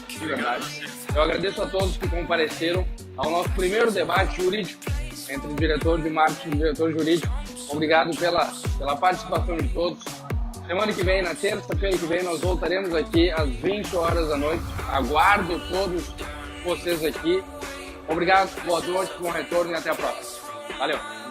De verdade. Eu agradeço a todos que compareceram ao nosso primeiro debate jurídico entre o diretor de marketing e o diretor jurídico. Obrigado pela participação de todos. Semana que vem, na terça-feira que vem, nós voltaremos aqui às 20 horas da noite. Aguardo todos vocês aqui. Obrigado, boa noite, bom retorno e até a próxima. Valeu!